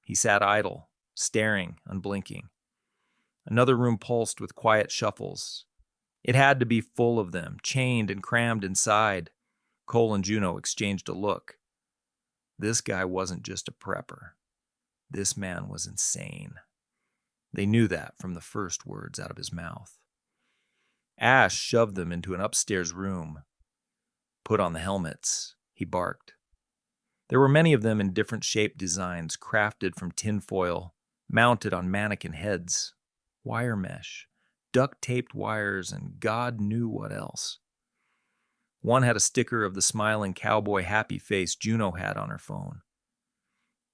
He sat idle, staring, unblinking. Another room pulsed with quiet shuffles. It had to be full of them, chained and crammed inside. Cole and Juno exchanged a look. This guy wasn't just a prepper. This man was insane. They knew that from the first words out of his mouth. Ash shoved them into an upstairs room. Put on the helmets, he barked. There were many of them in different shape designs, crafted from tinfoil, mounted on mannequin heads, wire mesh, duct-taped wires, and God knew what else. One had a sticker of the smiling cowboy happy face Juno had on her phone.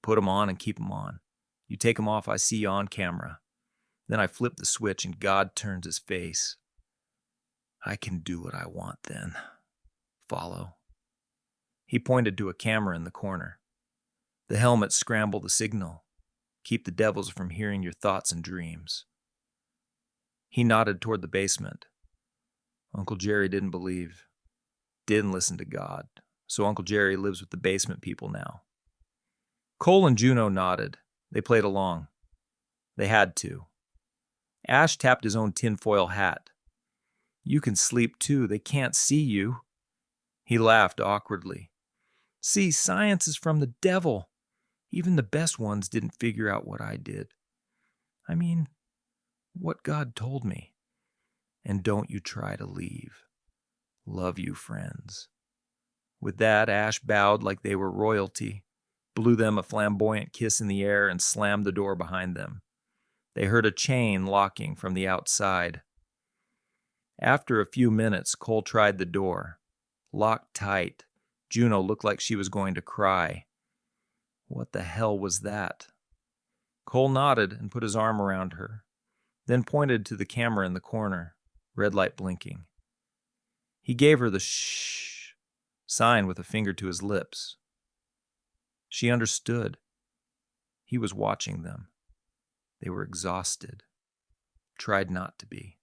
Put 'em on and keep 'em on. You take 'em off, I see you on camera. Then I flip the switch and God turns his face. I can do what I want then. Follow. He pointed to a camera in the corner. The helmets scramble the signal. Keep the devils from hearing your thoughts and dreams. He nodded toward the basement. Uncle Jerry didn't believe. Didn't listen to God. So Uncle Jerry lives with the basement people now. Cole and Juno nodded. They played along. They had to. Ash tapped his own tinfoil hat. You can sleep too. They can't see you. He laughed awkwardly. See, science is from the devil. Even the best ones didn't figure out what I did. I mean, what God told me. And don't you try to leave. Love you, friends. With that, Ash bowed like they were royalty, blew them a flamboyant kiss in the air, and slammed the door behind them. They heard a chain locking from the outside. After a few minutes, Cole tried the door. Locked tight. Juno looked like she was going to cry. What the hell was that? Cole nodded and put his arm around her, then pointed to the camera in the corner, red light blinking. He gave her the shh sign with a finger to his lips. She understood. He was watching them. They were exhausted. Tried not to be.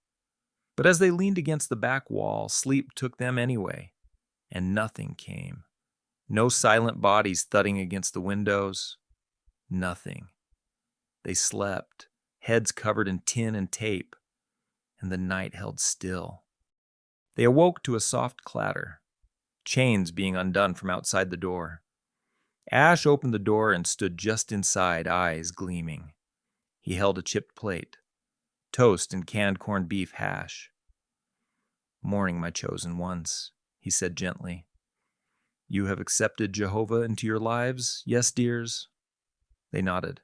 But as they leaned against the back wall, sleep took them anyway, and nothing came. No silent bodies thudding against the windows. Nothing. They slept, heads covered in tin and tape, and the night held still. They awoke to a soft clatter, chains being undone from outside the door. Ash opened the door and stood just inside, eyes gleaming. He held a chipped plate, toast and canned corned beef hash. Morning, my chosen ones, he said gently. You have accepted Jehovah into your lives, yes, dears? They nodded.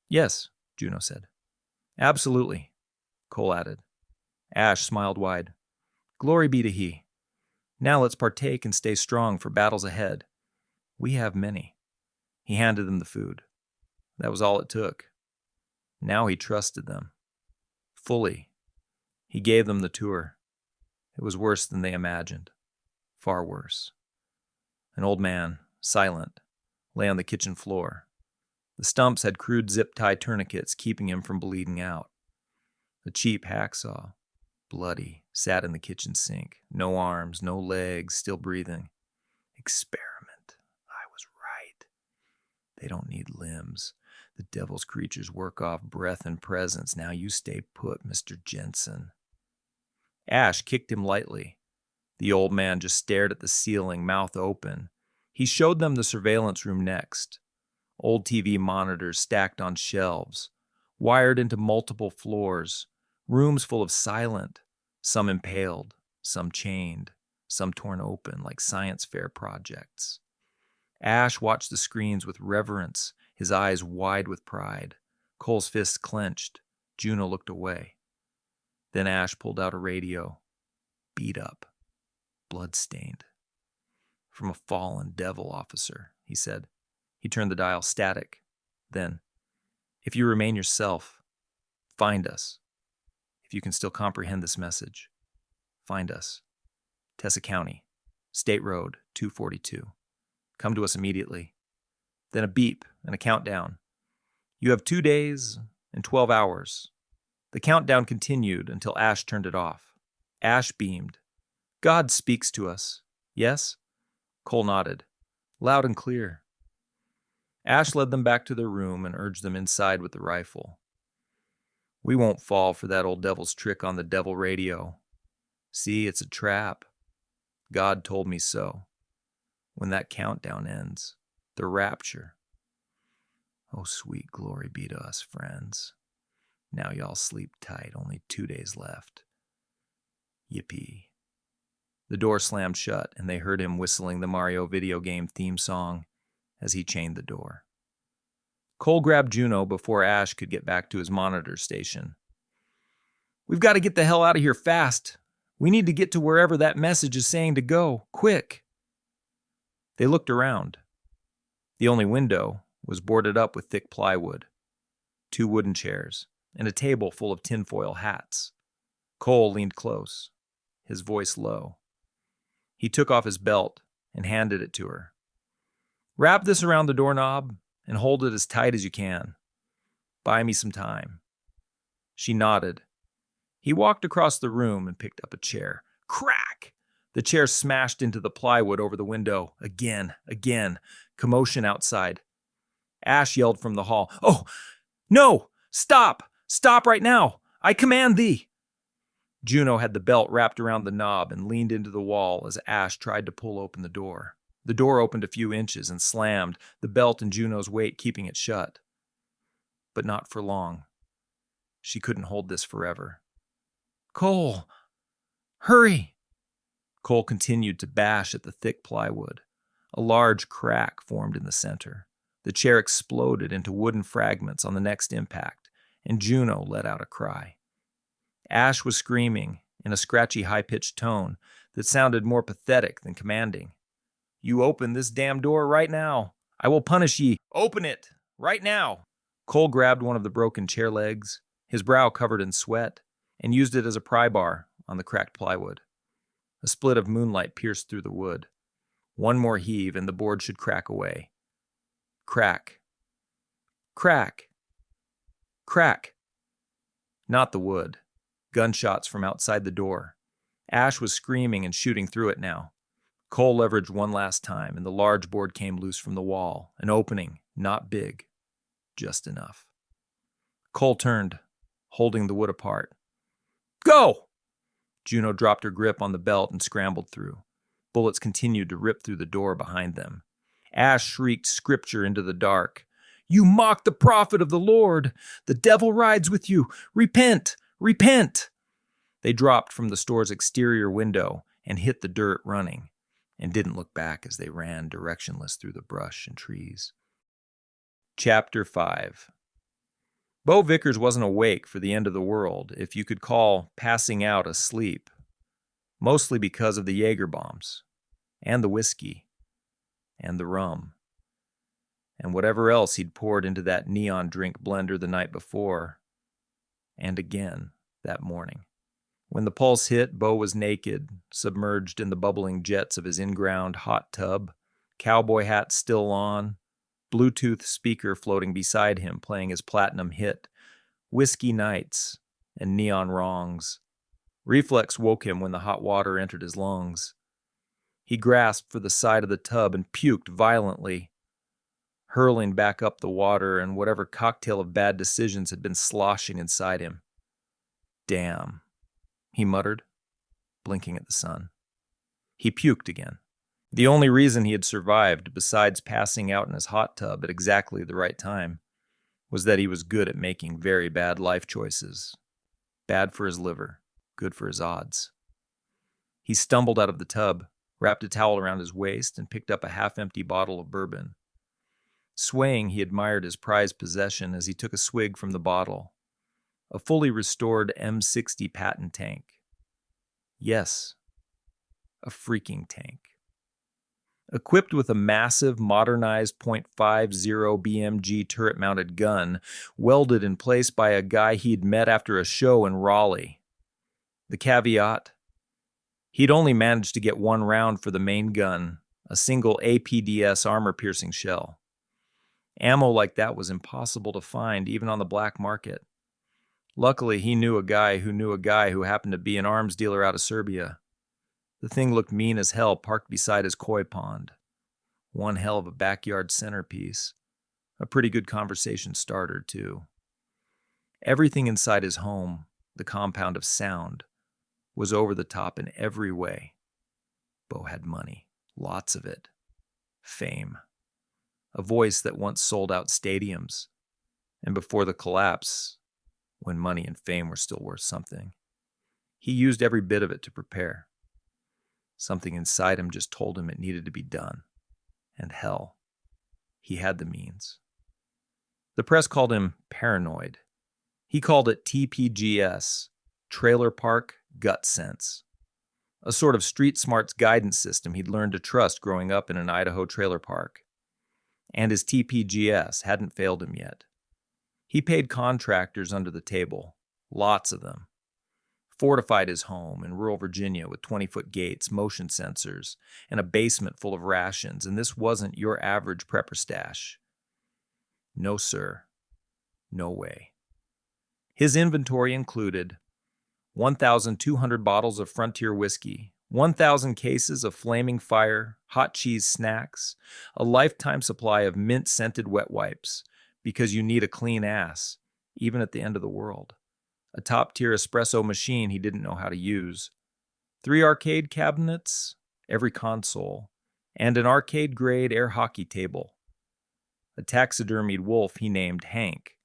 Yes, Juno said. Absolutely, Cole added. Ash smiled wide. Glory be to He. Now let's partake and stay strong for battles ahead. We have many. He handed them the food. That was all it took. Now he trusted them. Fully. He gave them the tour. It was worse than they imagined. Far worse. An old man, silent, lay on the kitchen floor. The stumps had crude zip-tie tourniquets keeping him from bleeding out. The cheap hacksaw, bloody, sat in the kitchen sink. No arms, no legs, still breathing. Experiment. I was right. They don't need limbs. The devil's creatures work off breath and presence. Now you stay put, Mr. Jensen. Ash kicked him lightly. The old man just stared at the ceiling, mouth open. He showed them the surveillance room next. Old TV monitors stacked on shelves, wired into multiple floors, rooms full of silent, some impaled, some chained, some torn open like science fair projects. Ash watched the screens with reverence, his eyes wide with pride. Cole's fists clenched. Juno looked away. Then Ash pulled out a radio. Beat up. Blood-stained. From a fallen devil officer, he said. He turned the dial static. Then, if you remain yourself, find us. If you can still comprehend this message, find us. Tessa County, State Road 242. Come to us immediately. Then a beep and a countdown. You have 2 days and 12 hours. The countdown continued until Ash turned it off. Ash beamed. God speaks to us. Yes? Cole nodded. Loud and clear. Ash led them back to their room and urged them inside with the rifle. We won't fall for that old devil's trick on the devil radio. See, it's a trap. God told me so. When that countdown ends, the rapture. Oh, sweet glory be to us, friends. Now y'all sleep tight, only 2 days left. Yippee. The door slammed shut, and they heard him whistling the Mario video game theme song as he chained the door. Cole grabbed Juno before Ash could get back to his monitor station. We've got to get the hell out of here fast. We need to get to wherever that message is saying to go. Quick. They looked around. The only window was boarded up with thick plywood, 2 wooden chairs, and a table full of tinfoil hats. Cole leaned close, his voice low. He took off his belt and handed it to her. Wrap this around the doorknob and hold it as tight as you can. Buy me some time. She nodded. He walked across the room and picked up a chair. Crack! The chair smashed into the plywood over the window. Again. Commotion outside. Ash yelled from the hall. Oh, no! Stop! Stop right now! I command thee! Juno had the belt wrapped around the knob and leaned into the wall as Ash tried to pull open the door. The door opened a few inches and slammed, the belt and Juno's weight keeping it shut. But not for long. She couldn't hold this forever. Cole! Hurry! Cole continued to bash at the thick plywood. A large crack formed in the center. The chair exploded into wooden fragments on the next impact, and Juno let out a cry. Ash was screaming in a scratchy, high-pitched tone that sounded more pathetic than commanding. You open this damn door right now. I will punish ye. Open it right now. Cole grabbed one of the broken chair legs, his brow covered in sweat, and used it as a pry bar on the cracked plywood. A split of moonlight pierced through the wood. One more heave and the board should crack away. Crack. Crack. Crack. Not the wood. Gunshots from outside the door. Ash was screaming and shooting through it now. Cole leveraged one last time, and the large board came loose from the wall, an opening, not big, just enough. Cole turned, holding the wood apart. Go! Juno dropped her grip on the belt and scrambled through. Bullets continued to rip through the door behind them. Ash shrieked scripture into the dark. You mock the prophet of the Lord! The devil rides with you! Repent! Repent! They dropped from the store's exterior window and hit the dirt running, and didn't look back as they ran directionless through the brush and trees. Chapter 5. Bo Vickers wasn't awake for the end of the world, if you could call passing out a sleep, mostly because of the Jaeger bombs, and the whiskey, and the rum, and whatever else he'd poured into that neon drink blender the night before, and again that morning. When the pulse hit, Bo was naked, submerged in the bubbling jets of his in-ground hot tub, cowboy hat still on, Bluetooth speaker floating beside him playing his platinum hit, Whiskey Nights and Neon Wrongs. Reflex woke him when the hot water entered his lungs. He grasped for the side of the tub and puked violently. hurling back up the water and whatever cocktail of bad decisions had been sloshing inside him. Damn, he muttered, blinking at the sun. He puked again. The only reason he had survived, besides passing out in his hot tub at exactly the right time, was that he was good at making very bad life choices. Bad for his liver, good for his odds. He stumbled out of the tub, wrapped a towel around his waist, and picked up a half-empty bottle of bourbon. Swaying, he admired his prized possession as he took a swig from the bottle. A fully restored M60 patent tank. Yes, a freaking tank. Equipped with a massive, modernized .50 BMG turret-mounted gun, welded in place by a guy he'd met after a show in Raleigh. The caveat? He'd only managed to get one round for the main gun, a single APDS armor-piercing shell. Ammo like that was impossible to find, even on the black market. Luckily, he knew a guy who happened to be an arms dealer out of Serbia. The thing looked mean as hell, parked beside his koi pond. One hell of a backyard centerpiece. A pretty good conversation starter, too. Everything inside his home, the compound of sound, was over the top in every way. Bo had money, lots of it. Fame. A voice that once sold out stadiums. And before the collapse, when money and fame were still worth something, he used every bit of it to prepare. Something inside him just told him it needed to be done. And hell, he had the means. The press called him paranoid. He called it TPGS, Trailer Park Gut Sense. A sort of street smarts guidance system he'd learned to trust growing up in an Idaho trailer park. And his TPGS hadn't failed him yet. He paid contractors under the table, lots of them. Fortified his home in rural Virginia with 20-foot gates, motion sensors, and a basement full of rations, and this wasn't your average prepper stash. No, sir. No way. His inventory included 1,200 bottles of Frontier whiskey, 1,000 cases of Flaming Fire, hot cheese snacks, a lifetime supply of mint-scented wet wipes, because you need a clean ass, even at the end of the world. A top-tier espresso machine he didn't know how to use, 3 arcade cabinets, every console, and an arcade-grade air hockey table. A taxidermied wolf he named Hank,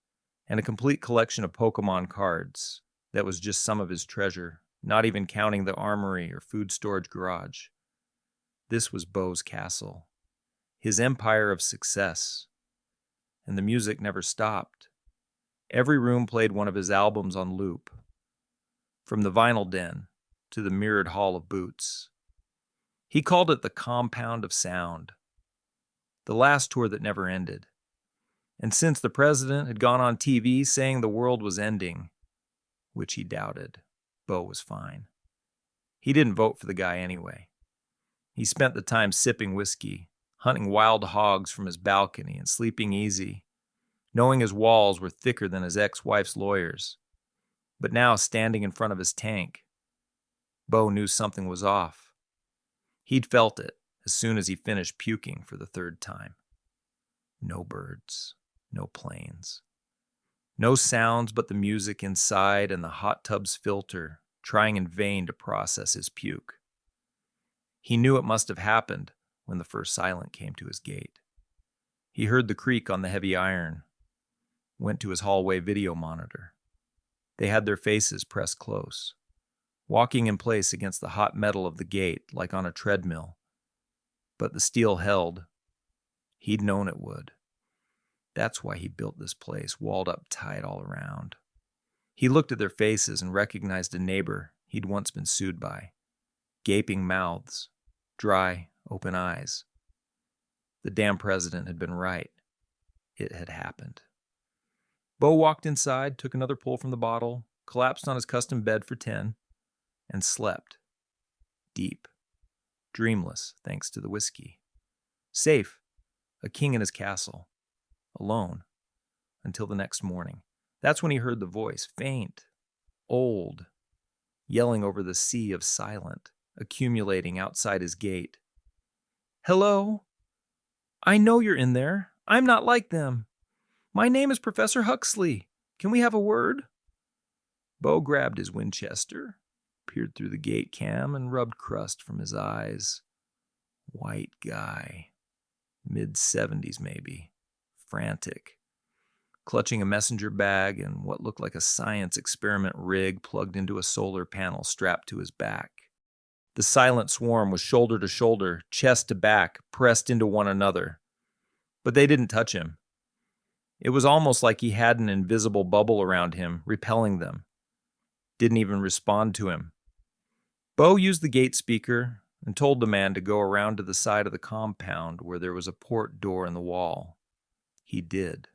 and a complete collection of Pokemon cards. That was just some of his treasure, not even counting the armory or food storage garage. This was Bo's castle, his empire of success. And the music never stopped. Every room played one of his albums on loop, from the vinyl den to the mirrored hall of boots. He called it the compound of sound, the last tour that never ended. And since the president had gone on TV saying the world was ending, which he doubted, Bo was fine. He didn't vote for the guy anyway. He spent the time sipping whiskey, hunting wild hogs from his balcony, and sleeping easy, knowing his walls were thicker than his ex-wife's lawyers. But now, standing in front of his tank, Bo knew something was off. He'd felt it as soon as he finished puking for the 3rd time. No birds, no planes. No sounds but the music inside and the hot tub's filter, trying in vain to process his puke. He knew it must have happened when the first silent came to his gate. He heard the creak on the heavy iron, went to his hallway video monitor. They had their faces pressed close, walking in place against the hot metal of the gate like on a treadmill. But the steel held. He'd known it would. That's why he built this place, walled up tight all around. He looked at their faces and recognized a neighbor he'd once been sued by. Gaping mouths, dry, open eyes. The damn president had been right. It had happened. Bo walked inside, took another pull from the bottle, collapsed on his custom bed for 10, and slept. Deep. Dreamless, thanks to the whiskey. Safe. A king in his castle. Alone. Until the next morning. That's when he heard the voice, faint, old, yelling over the sea of silent, accumulating outside his gate. "Hello? I know you're in there. I'm not like them. My name is Professor Huxley. Can we have a word? Bo grabbed his Winchester, peered through the gate cam, and rubbed crust from his eyes. White guy. Mid-70s maybe. Frantic. Clutching a messenger bag and what looked like a science experiment rig plugged into a solar panel strapped to his back. The silent swarm was shoulder to shoulder, chest to back, pressed into one another. But they didn't touch him. It was almost like he had an invisible bubble around him, repelling them. Didn't even respond to him. Bo used the gate speaker and told the man to go around to the side of the compound where there was a port door in the wall. He did.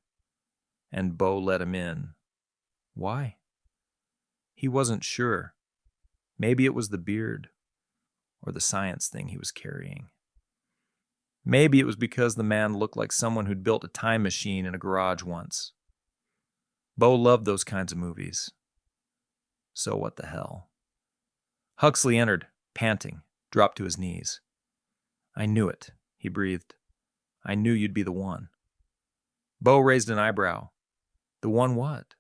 And Bo let him in. Why? He wasn't sure. Maybe it was the beard, or the science thing he was carrying. Maybe it was because the man looked like someone who'd built a time machine in a garage once. Bo loved those kinds of movies. So what the hell? Huxley entered, panting, dropped to his knees. I knew it, he breathed. I knew you'd be the one. Bo raised an eyebrow. The one what?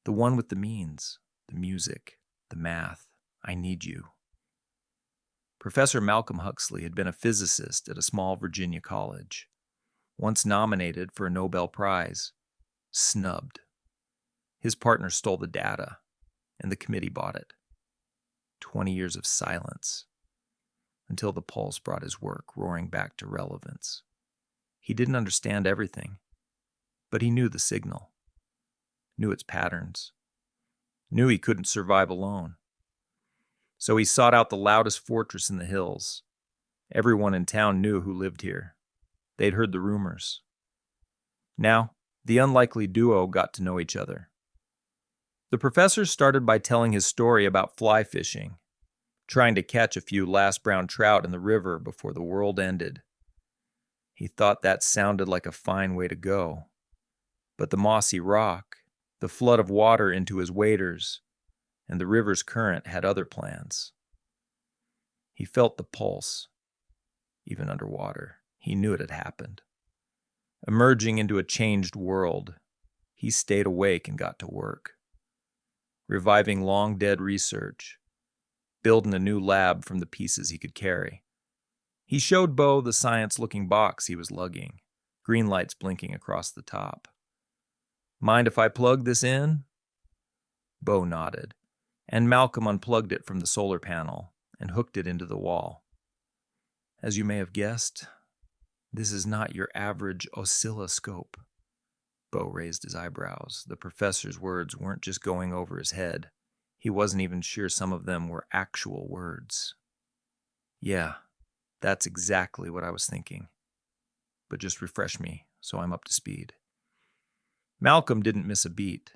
The one with the means, the music, the math. I need you. Professor Malcolm Huxley had been a physicist at a small Virginia college. Once nominated for a Nobel Prize. Snubbed. His partner stole the data, and the committee bought it. 20 years of silence, until the pulse brought his work roaring back to relevance. He didn't understand everything, but he knew the signal, knew its patterns, knew he couldn't survive alone. So he sought out the loudest fortress in the hills. Everyone in town knew who lived here. They'd heard the rumors. Now, the unlikely duo got to know each other. The professor started by telling his story about fly fishing, trying to catch a few last brown trout in the river before the world ended. He thought that sounded like a fine way to go. But the mossy rock, the flood of water into his waders, and the river's current had other plans. He felt the pulse, even underwater. He knew it had happened. Emerging into a changed world, he stayed awake and got to work. Reviving long-dead research, building a new lab from the pieces he could carry. He showed Bo the science-looking box he was lugging, green lights blinking across the top. Mind if I plug this in? Bo nodded, and Malcolm unplugged it from the solar panel and hooked it into the wall. As you may have guessed, this is not your average oscilloscope. Bo raised his eyebrows. The professor's words weren't just going over his head. He wasn't even sure some of them were actual words. Yeah, that's exactly what I was thinking. But just refresh me so I'm up to speed. Malcolm didn't miss a beat.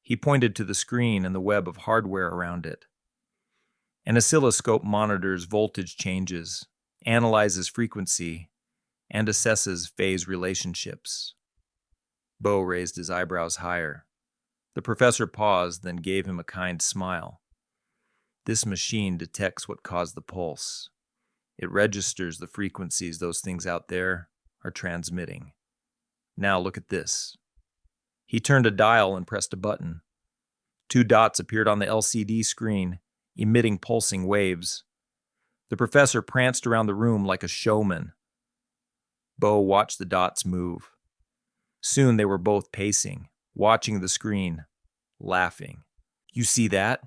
He pointed to the screen and the web of hardware around it. An oscilloscope monitors voltage changes, analyzes frequency, and assesses phase relationships. Bo raised his eyebrows higher. The professor paused, then gave him a kind smile. This machine detects what caused the pulse. It registers the frequencies those things out there are transmitting. Now look at this. He turned a dial and pressed a button. 2 dots appeared on the LCD screen, emitting pulsing waves. The professor pranced around the room like a showman. Bo watched the dots move. Soon they were both pacing, watching the screen, laughing. You see that?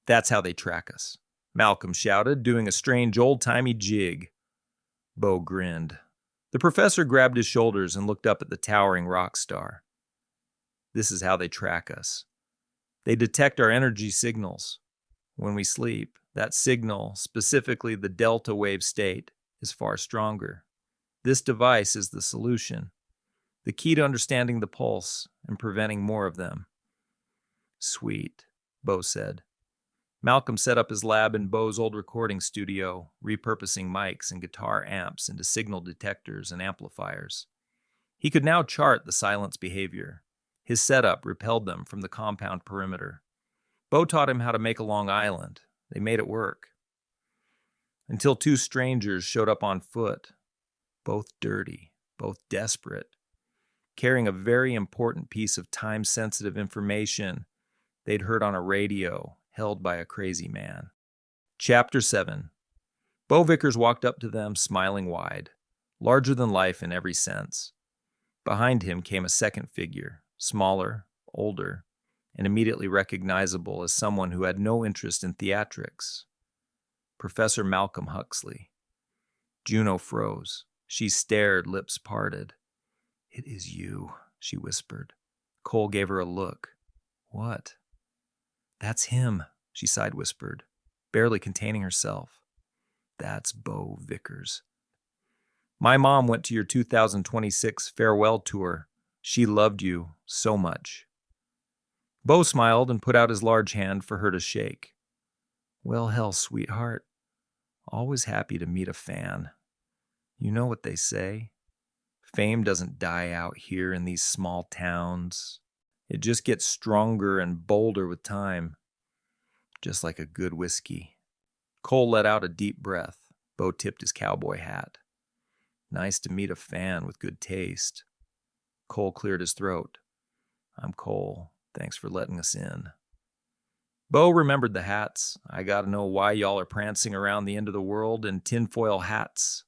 That's how they track us, Malcolm shouted, doing a strange old-timey jig. Bo grinned. The professor grabbed his shoulders and looked up at the towering rock star. This is how they track us. They detect our energy signals. When we sleep, that signal, specifically the delta wave state, is far stronger. This device is the solution. The key to understanding the pulse and preventing more of them. Sweet, Bo said. Malcolm set up his lab in Bo's old recording studio, repurposing mics and guitar amps into signal detectors and amplifiers. He could now chart the silence behavior. His setup repelled them from the compound perimeter. Bo taught him how to make a long island. They made it work. Until 2 strangers showed up on foot, both dirty, both desperate. carrying a very important piece of time-sensitive information they'd heard on a radio held by a crazy man. Chapter 7. Bo Vickers walked up to them, smiling wide, larger than life in every sense. Behind him came a second figure, smaller, older, and immediately recognizable as someone who had no interest in theatrics. Professor Malcolm Huxley. Juno froze. She stared, lips parted. "It is you," she whispered. Cole gave her a look. "What?" "That's him," she side-whispered, barely containing herself. "That's Bo Vickers. My mom went to your 2026 farewell tour. She loved you so much." Bo smiled and put out his large hand for her to shake. "Well, hell, sweetheart. Always happy to meet a fan. You know what they say. Fame doesn't die out here in these small towns. It just gets stronger and bolder with time. Just like a good whiskey." Cole let out a deep breath. Bo tipped his cowboy hat. "Nice to meet a fan with good taste." Cole cleared his throat. "I'm Cole. Thanks for letting us in." Bo remembered the hats. "I gotta know why y'all are prancing around the end of the world in tinfoil hats.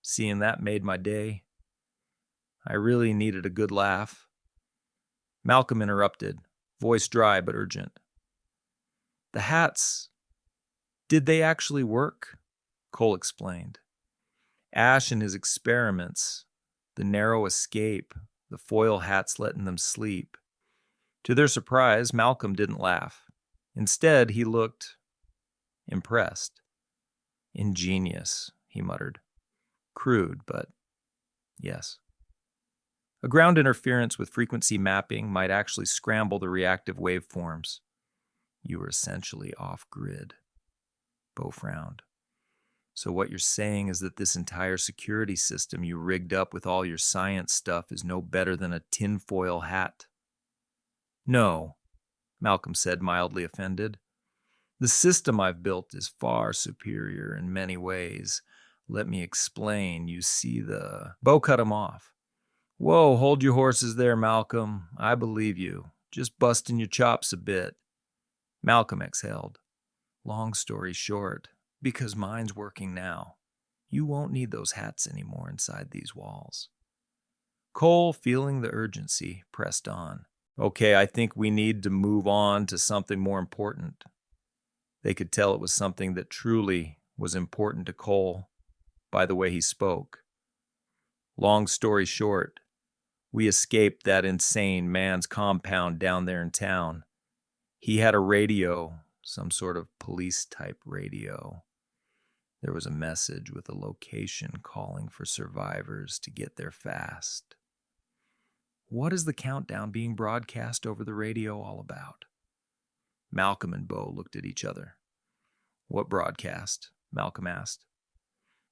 Seeing that made my day. I really needed a good laugh." Malcolm interrupted, voice dry but urgent. "The hats, did they actually work?" Cole explained. Ash and his experiments, the narrow escape, the foil hats letting them sleep. To their surprise, Malcolm didn't laugh. Instead, he looked impressed. "Ingenious," he muttered. "Crude, but yes. A ground interference with frequency mapping might actually scramble the reactive waveforms. You were essentially off-grid." Bo frowned. "So what you're saying is that this entire security system you rigged up with all your science stuff is no better than a tinfoil hat?" "No," Malcolm said, mildly offended. "The system I've built is far superior in many ways. Let me explain. You see the..." Bo cut him off. "Whoa, hold your horses there, Malcolm. I believe you. Just busting your chops a bit." Malcolm exhaled. "Long story short, because mine's working now, you won't need those hats anymore inside these walls." Cole, feeling the urgency, pressed on. "Okay, I think we need to move on to something more important." They could tell it was something that truly was important to Cole by the way he spoke. "Long story short, we escaped that insane man's compound down there in town. He had a radio, some sort of police-type radio. There was a message with a location calling for survivors to get there fast." "What is the countdown being broadcast over the radio all about?" Malcolm and Bo looked at each other. "What broadcast?" Malcolm asked.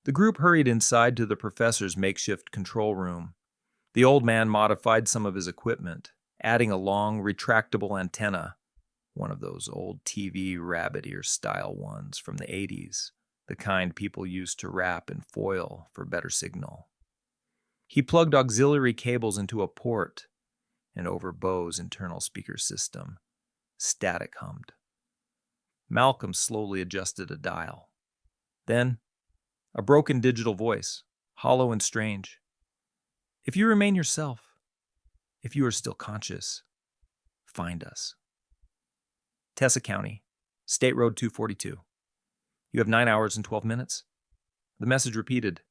The group hurried inside to the professor's makeshift control room. The old man modified some of his equipment, adding a long, retractable antenna, one of those old TV rabbit ear style ones from the 80s, the kind people used to wrap in foil for better signal. He plugged auxiliary cables into a port, and over Bo's internal speaker system, static hummed. Malcolm slowly adjusted a dial. Then, a broken digital voice, hollow and strange. "If you remain yourself, if you are still conscious, find us. Tessa County, State Road 242. You have 9 hours and 12 minutes. The message repeated,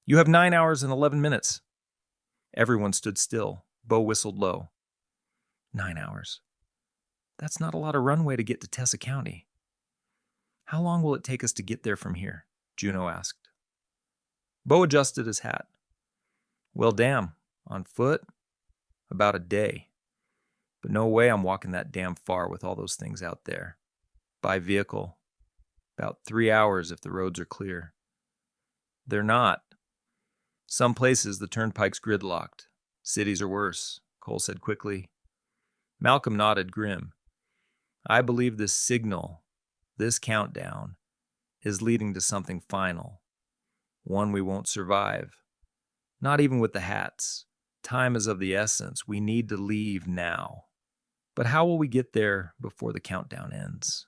"You have 9 hours and 11 minutes. Everyone stood still. Bo whistled low. 9 hours. That's not a lot of runway to get to Tessa County. How long will it take us to get there from here?" Juno asked. Bo adjusted his hat. "Well, damn. On foot? About a day. But no way I'm walking that damn far with all those things out there. By vehicle. About 3 hours if the roads are clear." "They're not. Some places the turnpike's gridlocked. Cities are worse," Cole said quickly. Malcolm nodded, grim. "I believe this signal, this countdown, is leading to something final. One we won't survive. Not even with the hats. Time is of the essence. We need to leave now. But how will we get there before the countdown ends?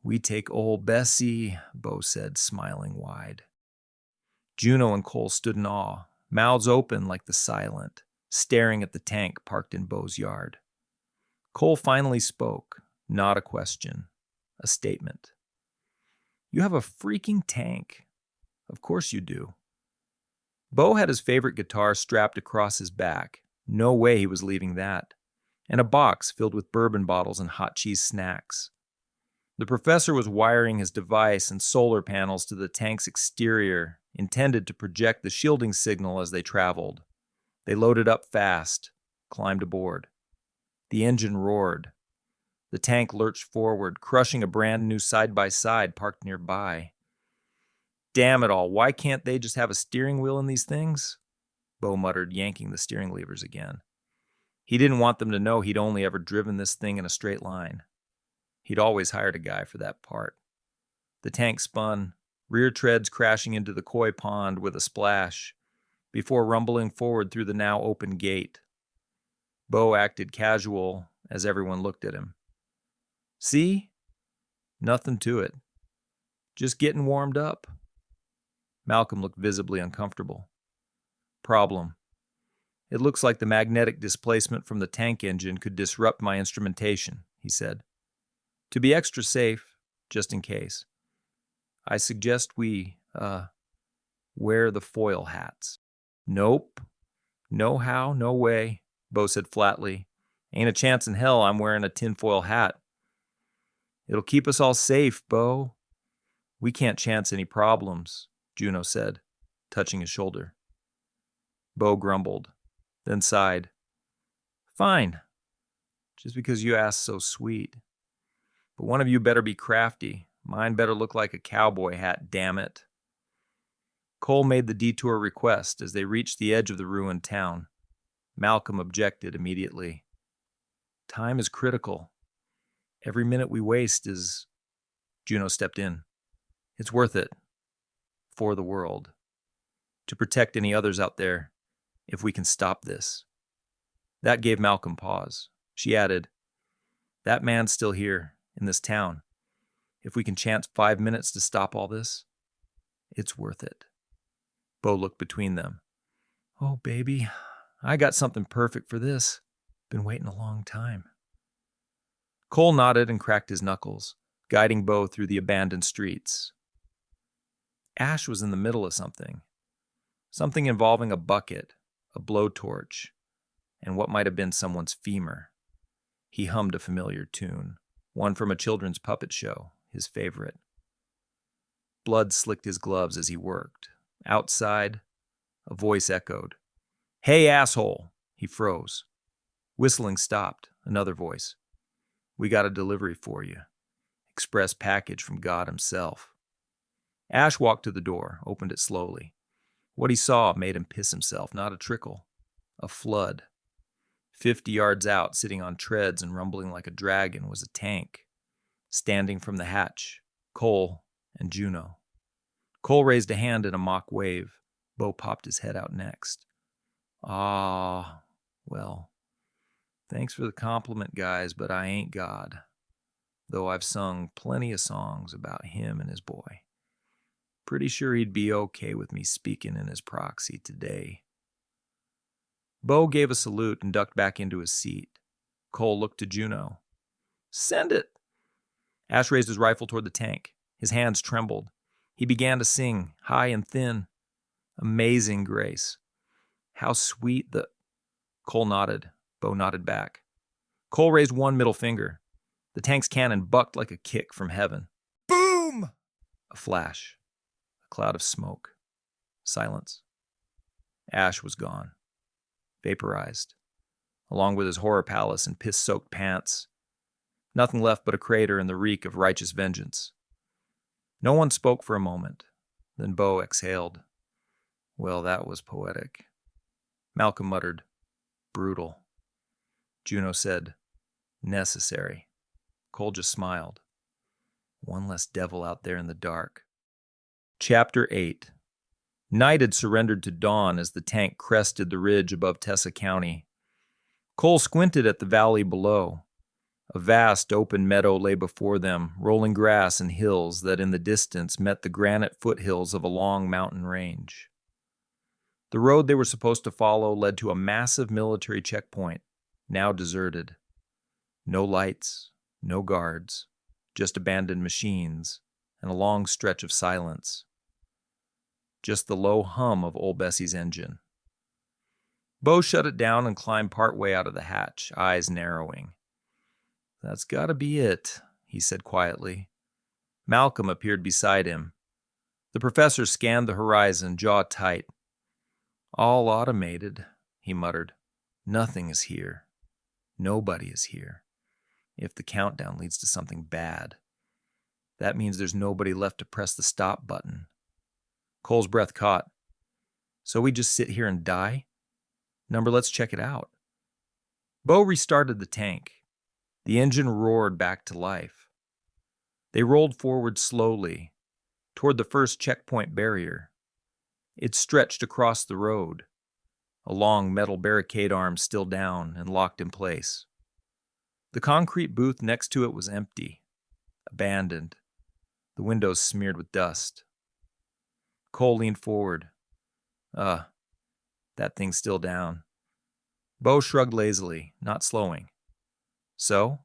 We take old Bessie, Bo said, smiling wide. Juno and Cole stood in awe, mouths open like the silent, staring at the tank parked in Bo's yard. Cole finally spoke, not a question, a statement. You have a freaking tank. Of course you do. Bo had his favorite guitar strapped across his back. No way he was leaving that. And a box filled with bourbon bottles and hot cheese snacks. The professor was wiring his device and solar panels to the tank's exterior, intended to project the shielding signal as they traveled. They loaded up fast, climbed aboard. The engine roared. The tank lurched forward, crushing a brand new side-by-side parked nearby. Damn it all, why can't they just have a steering wheel in these things? Bo muttered, yanking the steering levers again. He didn't want them to know he'd only ever driven this thing in a straight line. He'd always hired a guy for that part. The tank spun, rear treads crashing into the koi pond with a splash, before rumbling forward through the now open gate. Bo acted casual as everyone looked at him. See? Nothing to it. Just getting warmed up. Malcolm looked visibly uncomfortable. Problem. It looks like the magnetic displacement from the tank engine could disrupt my instrumentation, he said. To be extra safe, just in case, I suggest we, wear the foil hats. Nope. No how, no way, Bo said flatly. Ain't a chance in hell I'm wearing a tinfoil hat. It'll keep us all safe, Bo. We can't chance any problems, Juno said, touching his shoulder. Bo grumbled, then sighed. Fine. Just because you asked so sweet. But one of you better be crafty. Mine better look like a cowboy hat, damn it. Cole made the detour request as they reached the edge of the ruined town. Malcolm objected immediately. Time is critical. Every minute we waste is... Juno stepped in. It's worth it. For the world. To protect any others out there, if we can stop this. That gave Malcolm pause. She added, that man's still here, in this town. If we can chance 5 minutes to stop all this, it's worth it. Bo looked between them. Oh, baby, I got something perfect for this. Been waiting a long time. Cole nodded and cracked his knuckles, guiding Bo through the abandoned streets. Ash was in the middle of something. Something involving a bucket, a blowtorch, and what might have been someone's femur. He hummed a familiar tune, one from a children's puppet show, his favorite. Blood slicked his gloves as he worked. Outside, a voice echoed. Hey, asshole! He froze. Whistling stopped. Another voice. We got a delivery for you. Express package from God himself. Ash walked to the door, opened it slowly. What he saw made him piss himself, not a trickle. A flood. 50 yards out, sitting on treads and rumbling like a dragon, was a tank. Standing from the hatch, Cole and Juno. Cole raised a hand in a mock wave. Bo popped his head out next. Ah, well, thanks for the compliment, guys, but I ain't God. Though I've sung plenty of songs about him and his boy. Pretty sure he'd be okay with me speaking in his proxy today. Bo gave a salute and ducked back into his seat. Cole looked to Juno. Send it! Ash raised his rifle toward the tank. His hands trembled. He began to sing, high and thin. Amazing grace. How sweet the... Cole nodded. Bo nodded back. Cole raised one middle finger. The tank's cannon bucked like a kick from heaven. Boom! A flash. A cloud of smoke. Silence. Ash was gone. Vaporized. Along with his horror palace and piss-soaked pants. Nothing left but a crater and the reek of righteous vengeance. No one spoke for a moment. Then Bo exhaled. Well, that was poetic. Malcolm muttered, brutal. Juno said, necessary. Cole just smiled. One less devil out there in the dark. Chapter 8. Night had surrendered to dawn as the tank crested the ridge above Tessa County. Cole squinted at the valley below. A vast open meadow lay before them, rolling grass and hills that in the distance met the granite foothills of a long mountain range. The road they were supposed to follow led to a massive military checkpoint, now deserted. No lights, no guards, just abandoned machines and a long stretch of silence. Just the low hum of old Bessie's engine. Bo shut it down and climbed partway out of the hatch, eyes narrowing. "That's gotta be it," he said quietly. Malcolm appeared beside him. The professor scanned the horizon, jaw tight. "All automated," he muttered. "Nothing is here. Nobody is here. If the countdown leads to something bad, that means there's nobody left to press the stop button." Cole's breath caught. "So we just sit here and die? Number, let's check it out." Bo restarted the tank. The engine roared back to life. They rolled forward slowly, toward the first checkpoint barrier. It stretched across the road, a long metal barricade arm still down and locked in place. The concrete booth next to it was empty, abandoned, the windows smeared with dust. Cole leaned forward. That thing's still down." Bo shrugged lazily, not slowing. So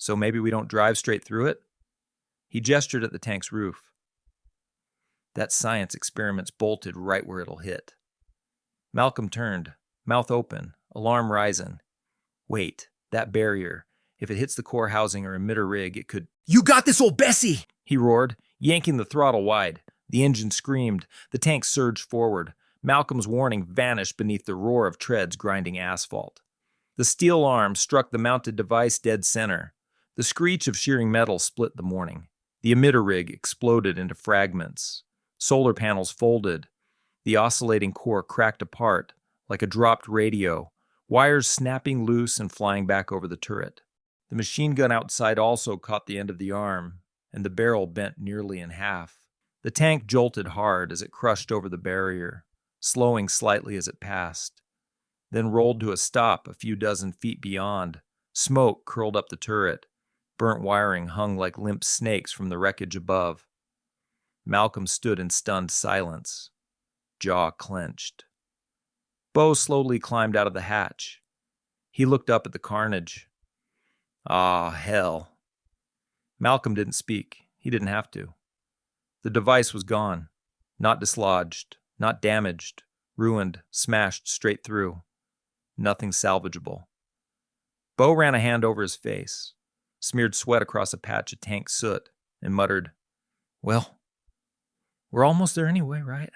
maybe we don't drive straight through it?" He gestured at the tank's roof. "That science experiment's bolted right where it'll hit." Malcolm turned, mouth open, alarm rising. "Wait, that barrier. If it hits the core housing or emitter rig, it could—" "You got this, old Bessie!" he roared, yanking the throttle wide. The engine screamed. The tank surged forward. Malcolm's warning vanished beneath the roar of treads grinding asphalt. The steel arm struck the mounted device dead center. The screech of shearing metal split the morning. The emitter rig exploded into fragments. Solar panels folded. The oscillating core cracked apart like a dropped radio, wires snapping loose and flying back over the turret. The machine gun outside also caught the end of the arm, and the barrel bent nearly in half. The tank jolted hard as it crushed over the barrier, slowing slightly as it passed, then rolled to a stop a few dozen feet beyond. Smoke curled up the turret. Burnt wiring hung like limp snakes from the wreckage above. Malcolm stood in stunned silence, jaw clenched. Bo slowly climbed out of the hatch. He looked up at the carnage. "Ah, hell." Malcolm didn't speak. He didn't have to. The device was gone, not dislodged, not damaged, ruined, smashed straight through. Nothing salvageable. Bo ran a hand over his face, smeared sweat across a patch of tank soot, and muttered, "Well, we're almost there anyway, right?"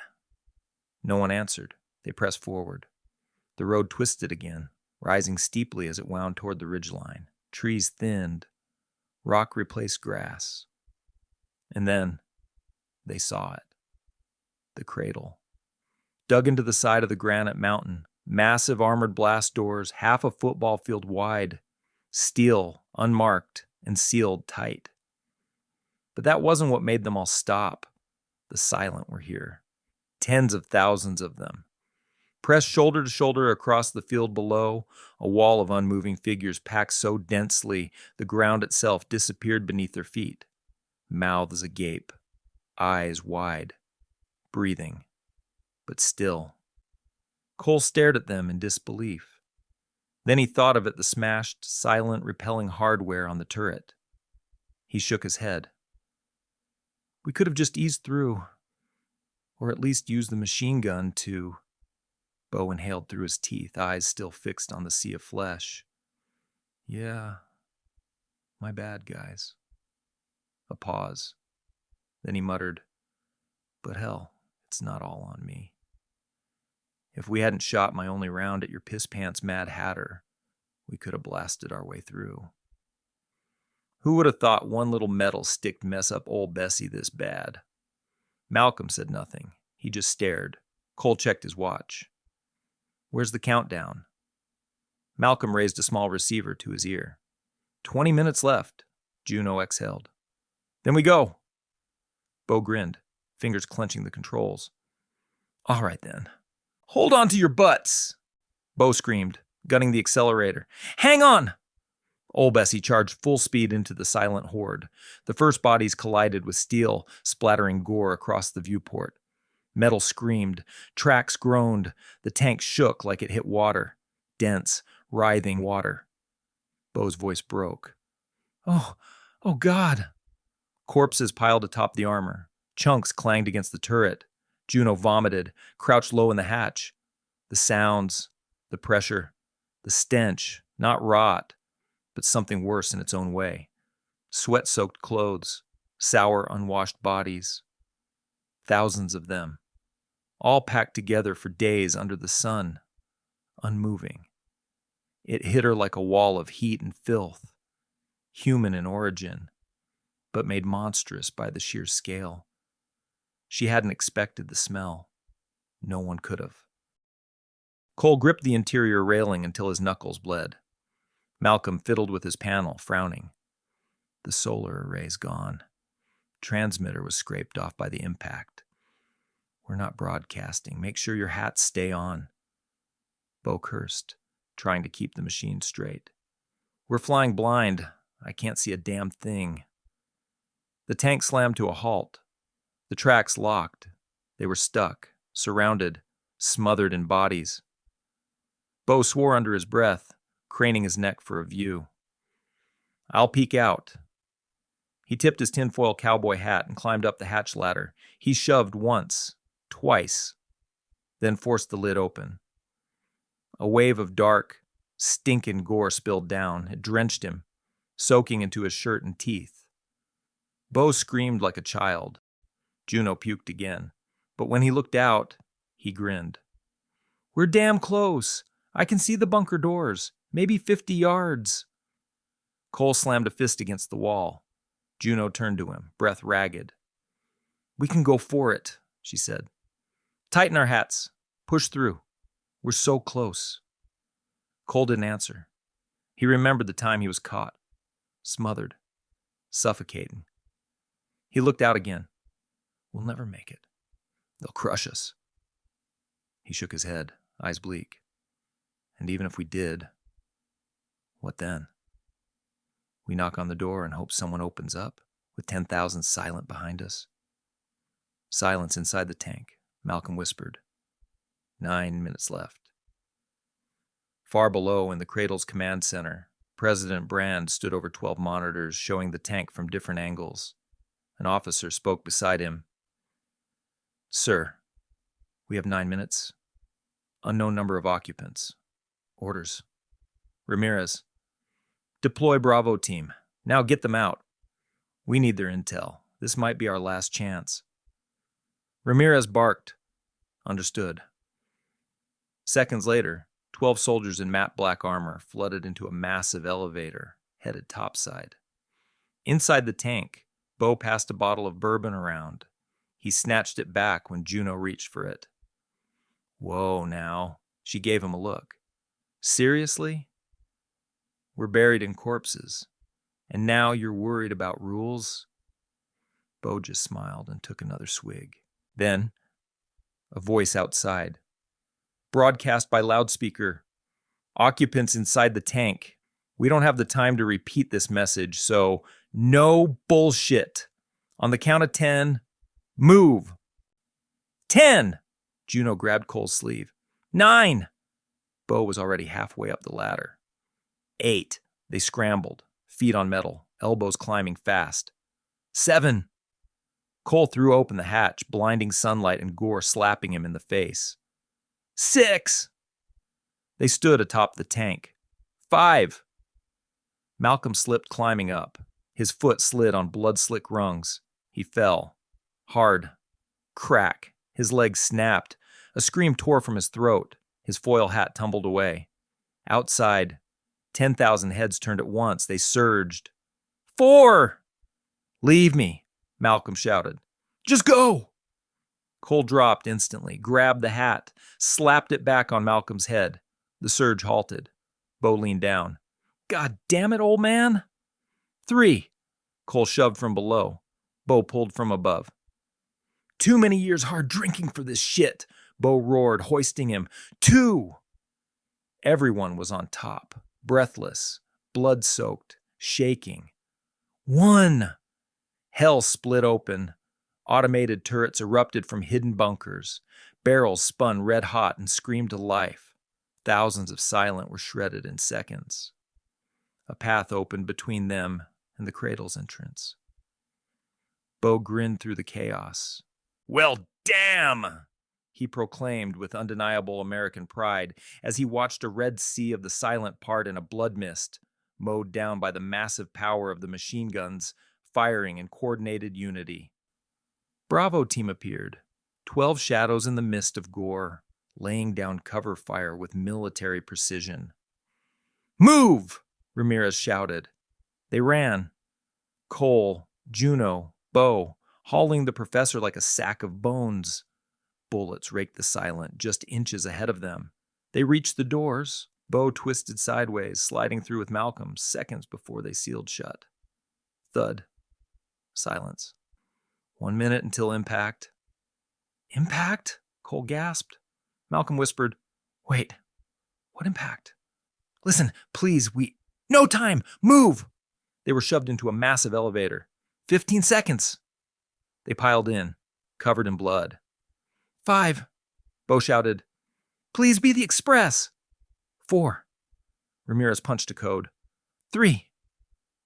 No one answered. They pressed forward. The road twisted again, rising steeply as it wound toward the ridgeline. Trees thinned. Rock replaced grass. And then they saw it. The cradle. Dug into the side of the granite mountain. Massive armored blast doors, half a football field wide. Steel, unmarked, and sealed tight. But that wasn't what made them all stop. The silent were here. Tens of thousands of them. Pressed shoulder to shoulder across the field below, a wall of unmoving figures packed so densely the ground itself disappeared beneath their feet. Mouths agape, eyes wide, breathing, but still. Cole stared at them in disbelief. Then he thought of the smashed, silent, repelling hardware on the turret. He shook his head. "We could have just eased through, or at least used the machine gun to..." Bo inhaled through his teeth, eyes still fixed on the sea of flesh. "Yeah, my bad, guys." A pause. Then he muttered, "But hell, it's not all on me. If we hadn't shot my only round at your piss-pants Mad Hatter, we could have blasted our way through. Who would have thought one little metal stick'd mess up old Bessie this bad?" Malcolm said nothing. He just stared. Cole checked his watch. "Where's the countdown?" Malcolm raised a small receiver to his ear. 20 minutes left. Juno exhaled. "Then we go." Bo grinned, fingers clenching the controls. All right, then. Hold on to your butts, Bo screamed, gunning the accelerator. Hang on! Old Bessie charged full speed into the silent horde. The first bodies collided with steel, splattering gore across the viewport. Metal screamed, tracks groaned, the tank shook like it hit water. Dense, writhing water. Bo's voice broke. Oh God. Corpses piled atop the armor. Chunks clanged against the turret. Juno vomited, crouched low in the hatch. The sounds, the pressure, the stench, not rot, but something worse in its own way. Sweat-soaked clothes, sour, unwashed bodies. Thousands of them, all packed together for days under the sun, unmoving. It hit her like a wall of heat and filth, human in origin, but made monstrous by the sheer scale. She hadn't expected the smell. No one could have. Cole gripped the interior railing until his knuckles bled. Malcolm fiddled with his panel, frowning. The solar array's gone. Transmitter was scraped off by the impact. We're not broadcasting. Make sure your hats stay on. Bo cursed, trying to keep the machine straight. We're flying blind. I can't see a damn thing. The tank slammed to a halt. The tracks locked. They were stuck, surrounded, smothered in bodies. Bo swore under his breath, craning his neck for a view. I'll peek out. He tipped his tinfoil cowboy hat and climbed up the hatch ladder. He shoved once, twice, then forced the lid open. A wave of dark, stinking gore spilled down. It drenched him, soaking into his shirt and teeth. Bo screamed like a child. Juno puked again, but when he looked out, he grinned. We're damn close. I can see the bunker doors, maybe 50 yards. Cole slammed a fist against the wall. Juno turned to him, breath ragged. We can go for it, she said. Tighten our hats. Push through. We're so close. Cole didn't answer. He remembered the time he was caught, smothered, suffocating. He looked out again. We'll never make it. They'll crush us. He shook his head, eyes bleak. And even if we did, what then? We knock on the door and hope someone opens up, with 10,000 silent behind us. Silence inside the tank, Malcolm whispered. 9 minutes left. Far below, in the Cradle's command center, President Brand stood over 12 monitors showing the tank from different angles. An officer spoke beside him. Sir, we have 9 minutes. Unknown number of occupants. Orders. Ramirez. Deploy Bravo team. Now get them out. We need their intel. This might be our last chance. Ramirez barked. Understood. Seconds later, 12 soldiers in matte black armor flooded into a massive elevator, headed topside. Inside the tank, Bo passed a bottle of bourbon around. He snatched it back when Juno reached for it. Whoa, now. She gave him a look. Seriously? We're buried in corpses. And now you're worried about rules? Bo just smiled and took another swig. Then, a voice outside. Broadcast by loudspeaker. Occupants inside the tank. We don't have the time to repeat this message, so no bullshit. On the count of 10, move. 10! Juno grabbed Cole's sleeve. 9! Bo was already halfway up the ladder. 8. They scrambled, feet on metal, elbows climbing fast. 7. Cole threw open the hatch, blinding sunlight and gore slapping him in the face. 6. They stood atop the tank. 5. Malcolm slipped climbing up. His foot slid on blood-slick rungs. He fell. Hard. Crack. His leg snapped. A scream tore from his throat. His foil hat tumbled away. Outside, 10,000 heads turned at once. They surged. 4! Leave me, Malcolm shouted. Just go! Cole dropped instantly, grabbed the hat, slapped it back on Malcolm's head. The surge halted. Bo leaned down. God damn it, old man! 3! Cole shoved from below. Bo pulled from above. Too many years hard drinking for this shit. Bo roared, hoisting him. 2! Everyone was on top, breathless, blood-soaked, shaking. 1! Hell split open. Automated turrets erupted from hidden bunkers. Barrels spun red-hot and screamed to life. Thousands of silent were shredded in seconds. A path opened between them and the cradle's entrance. Bo grinned through the chaos. "Well, damn!" he proclaimed with undeniable American pride as he watched a red sea of the silent part in a blood mist, mowed down by the massive power of the machine guns, firing in coordinated unity. Bravo team appeared, 12 shadows in the mist of gore, laying down cover fire with military precision. "Move!" Ramirez shouted. They ran. Cole, Juno, Bo, hauling the professor like a sack of bones. Bullets raked the silent just inches ahead of them. They reached the doors. Bo twisted sideways, sliding through with Malcolm seconds before they sealed shut. Thud. Silence. 1 minute until impact. "Impact?" Cole gasped. Malcolm whispered, "Wait, what impact? Listen, please, No time! Move!" They were shoved into a massive elevator. 15 seconds! They piled in, covered in blood. 5! Bo shouted, "Please be the express!" 4! Ramirez punched a code. 3!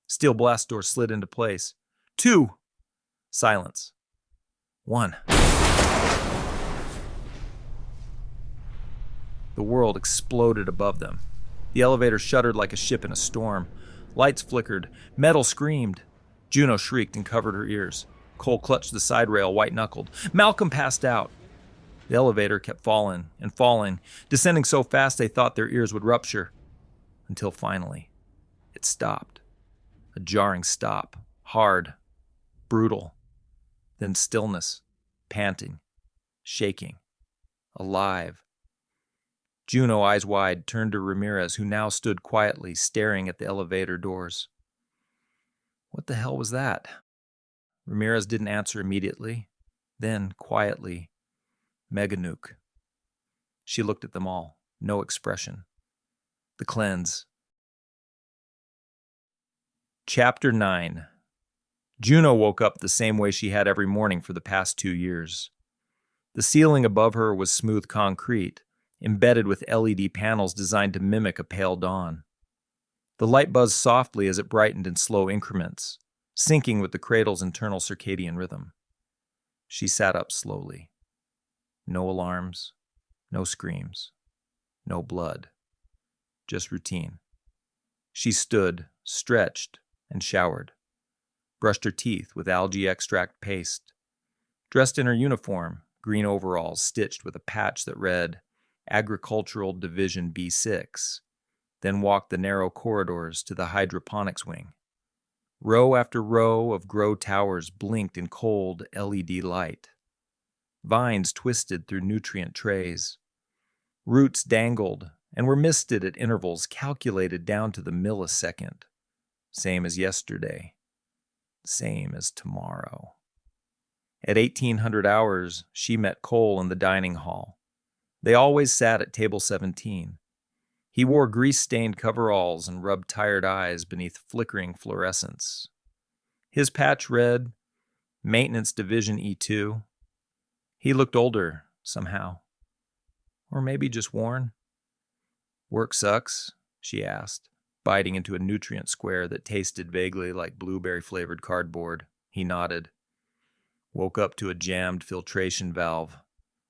Steel blast door slid into place. 2! Silence. 1. The world exploded above them. The elevator shuddered like a ship in a storm. Lights flickered. Metal screamed. Juno shrieked and covered her ears. Cole clutched the side rail, white-knuckled. Malcolm passed out. The elevator kept falling and falling, descending so fast they thought their ears would rupture. Until finally, it stopped. A jarring stop. Hard. Brutal. Then stillness. Panting. Shaking. Alive. Juno, eyes wide, turned to Ramirez, who now stood quietly, staring at the elevator doors. "What the hell was that?" Ramirez didn't answer immediately. Then, quietly, "Mega nuke." She looked at them all, no expression. The cleanse. Chapter 9. Juno woke up the same way she had every morning for the past 2 years. The ceiling above her was smooth concrete, embedded with LED panels designed to mimic a pale dawn. The light buzzed softly as it brightened in slow increments, syncing with the cradle's internal circadian rhythm. She sat up slowly. No alarms, no screams, no blood, just routine. She stood, stretched, and showered, brushed her teeth with algae extract paste, dressed in her uniform, green overalls stitched with a patch that read, Agricultural Division B6, then walked the narrow corridors to the hydroponics wing. Row after row of grow towers blinked in cold LED light. Vines twisted through nutrient trays. Roots dangled and were misted at intervals calculated down to the millisecond. Same as yesterday. Same as tomorrow. At 1800 hours, she met Cole in the dining hall. They always sat at table 17. He wore grease-stained coveralls and rubbed tired eyes beneath flickering fluorescence. His patch read, Maintenance Division E2. He looked older, somehow. Or maybe just worn. "Work sucks?" she asked, biting into a nutrient square that tasted vaguely like blueberry-flavored cardboard. He nodded. Woke up to a jammed filtration valve.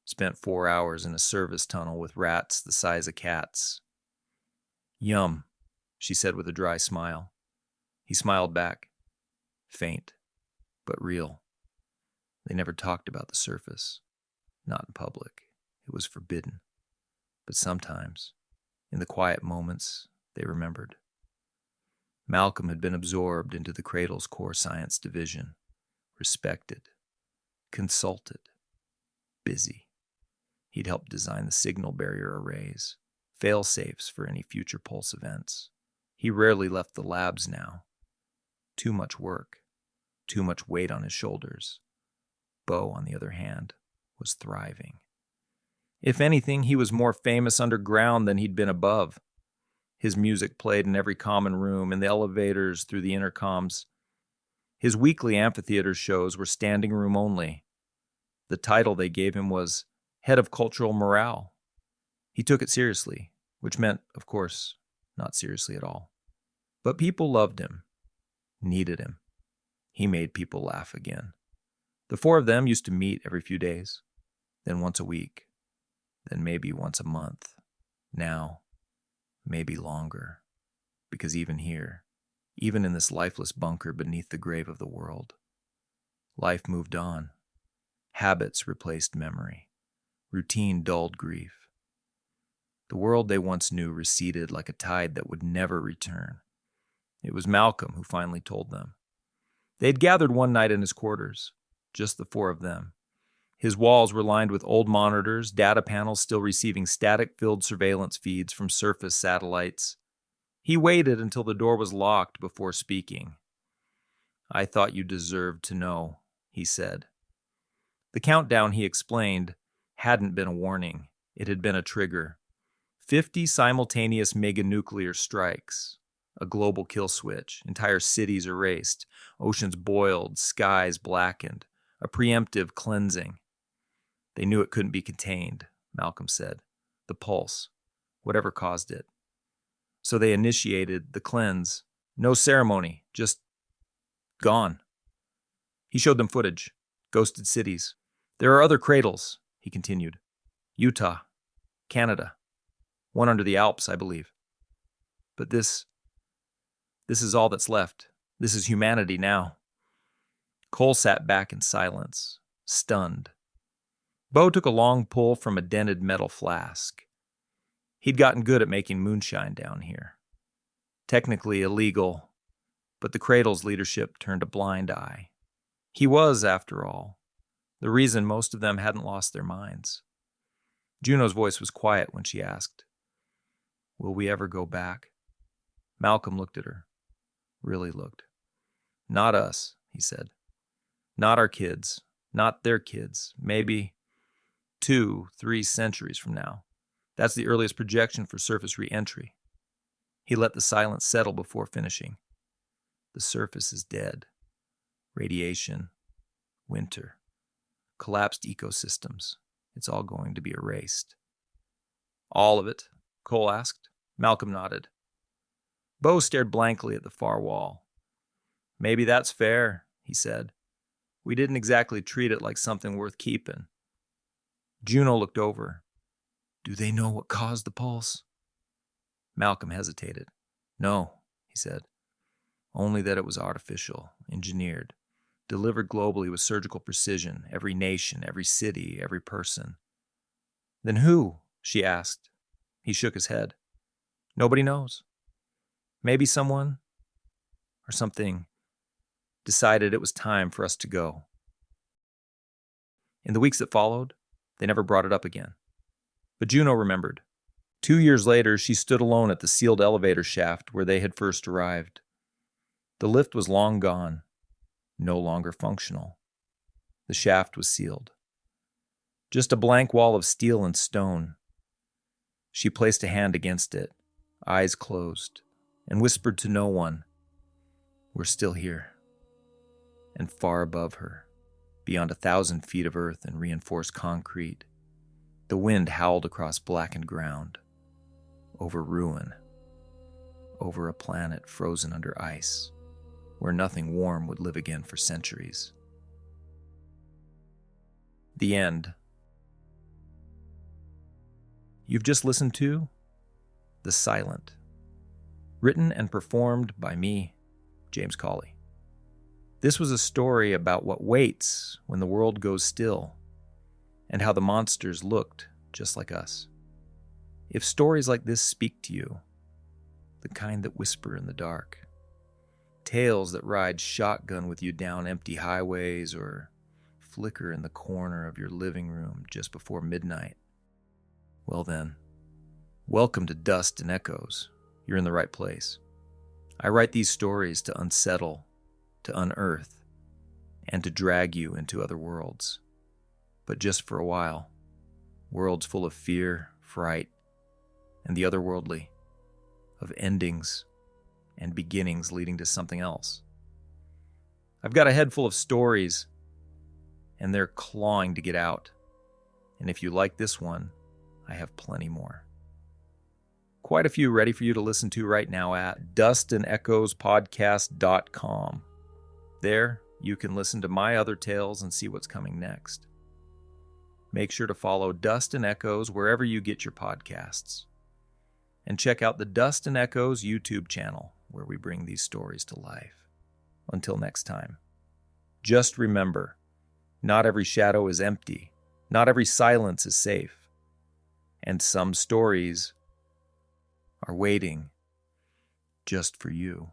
Spent 4 hours in a service tunnel with rats the size of cats. "Yum," she said with a dry smile. He smiled back. Faint, but real. They never talked about the surface. Not in public. It was forbidden. But sometimes, in the quiet moments, they remembered. Malcolm had been absorbed into the Cradle's core science division. Respected. Consulted. Busy. He'd helped design the signal barrier arrays, fail-safes for any future pulse events. He rarely left the labs now. Too much work. Too much weight on his shoulders. Bo, on the other hand, was thriving. If anything, he was more famous underground than he'd been above. His music played in every common room, in the elevators, through the intercoms. His weekly amphitheater shows were standing room only. The title they gave him was Head of Cultural Morale. He took it seriously, which meant, of course, not seriously at all. But people loved him, needed him. He made people laugh again. The four of them used to meet every few days, then once a week, then maybe once a month. Now, maybe longer, because even here, even in this lifeless bunker beneath the grave of the world, life moved on. Habits replaced memory. Routine dulled grief. The world they once knew receded like a tide that would never return. It was Malcolm who finally told them. They had gathered one night in his quarters, just the four of them. His walls were lined with old monitors, data panels still receiving static-filled surveillance feeds from surface satellites. He waited until the door was locked before speaking. "I thought you deserved to know," he said. The countdown, he explained, hadn't been a warning. It had been a trigger. 50 simultaneous meganuclear strikes. A global kill switch. Entire cities erased. Oceans boiled. Skies blackened. A preemptive cleansing. They knew it couldn't be contained, Malcolm said. The pulse. Whatever caused it. So they initiated the cleanse. No ceremony. Just gone. He showed them footage. Ghosted cities. There are other cradles, he continued. Utah. Canada. One under the Alps, I believe. But this is all that's left. This is humanity now. Cole sat back in silence, stunned. Bo took a long pull from a dented metal flask. He'd gotten good at making moonshine down here. Technically illegal, but the Cradle's leadership turned a blind eye. He was, after all, the reason most of them hadn't lost their minds. Juno's voice was quiet when she asked, "Will we ever go back?" Malcolm looked at her. Really looked. "Not us," he said. "Not our kids. Not their kids. Maybe 2-3 centuries from now. That's the earliest projection for surface re-entry." He let the silence settle before finishing. "The surface is dead. Radiation. Winter. Collapsed ecosystems. It's all going to be erased." "All of it?" Cole asked. Malcolm nodded. Bo stared blankly at the far wall. "Maybe that's fair," he said. "We didn't exactly treat it like something worth keeping." Juno looked over. "Do they know what caused the pulse?" Malcolm hesitated. "No," he said. "Only that it was artificial, engineered, delivered globally with surgical precision, every nation, every city, every person." "Then who?" she asked. He shook his head. "Nobody knows. Maybe someone, or something, decided it was time for us to go." In the weeks that followed, they never brought it up again. But Juno remembered. 2 years later, she stood alone at the sealed elevator shaft where they had first arrived. The lift was long gone, no longer functional. The shaft was sealed. Just a blank wall of steel and stone. She placed a hand against it, eyes closed, and whispered to no one, "We're still here." And far above her, beyond 1,000 feet of earth and reinforced concrete, the wind howled across blackened ground, over ruin, over a planet frozen under ice, where nothing warm would live again for centuries. The end. You've just listened to The Silent, written and performed by me, James Cawley. This was a story about what waits when the world goes still, and how the monsters looked just like us. If stories like this speak to you, the kind that whisper in the dark, tales that ride shotgun with you down empty highways or flicker in the corner of your living room just before midnight, well then, welcome to Dust and Echoes. You're in the right place. I write these stories to unsettle, to unearth, and to drag you into other worlds. But just for a while. Worlds full of fear, fright, and the otherworldly, of endings and beginnings leading to something else. I've got a head full of stories, and they're clawing to get out. And if you like this one, I have plenty more. Quite a few ready for you to listen to right now at dustandechoespodcast.com. There, you can listen to my other tales and see what's coming next. Make sure to follow Dust and Echoes wherever you get your podcasts. And check out the Dust and Echoes YouTube channel, where we bring these stories to life. Until next time, just remember, not every shadow is empty, not every silence is safe, and some stories are waiting just for you.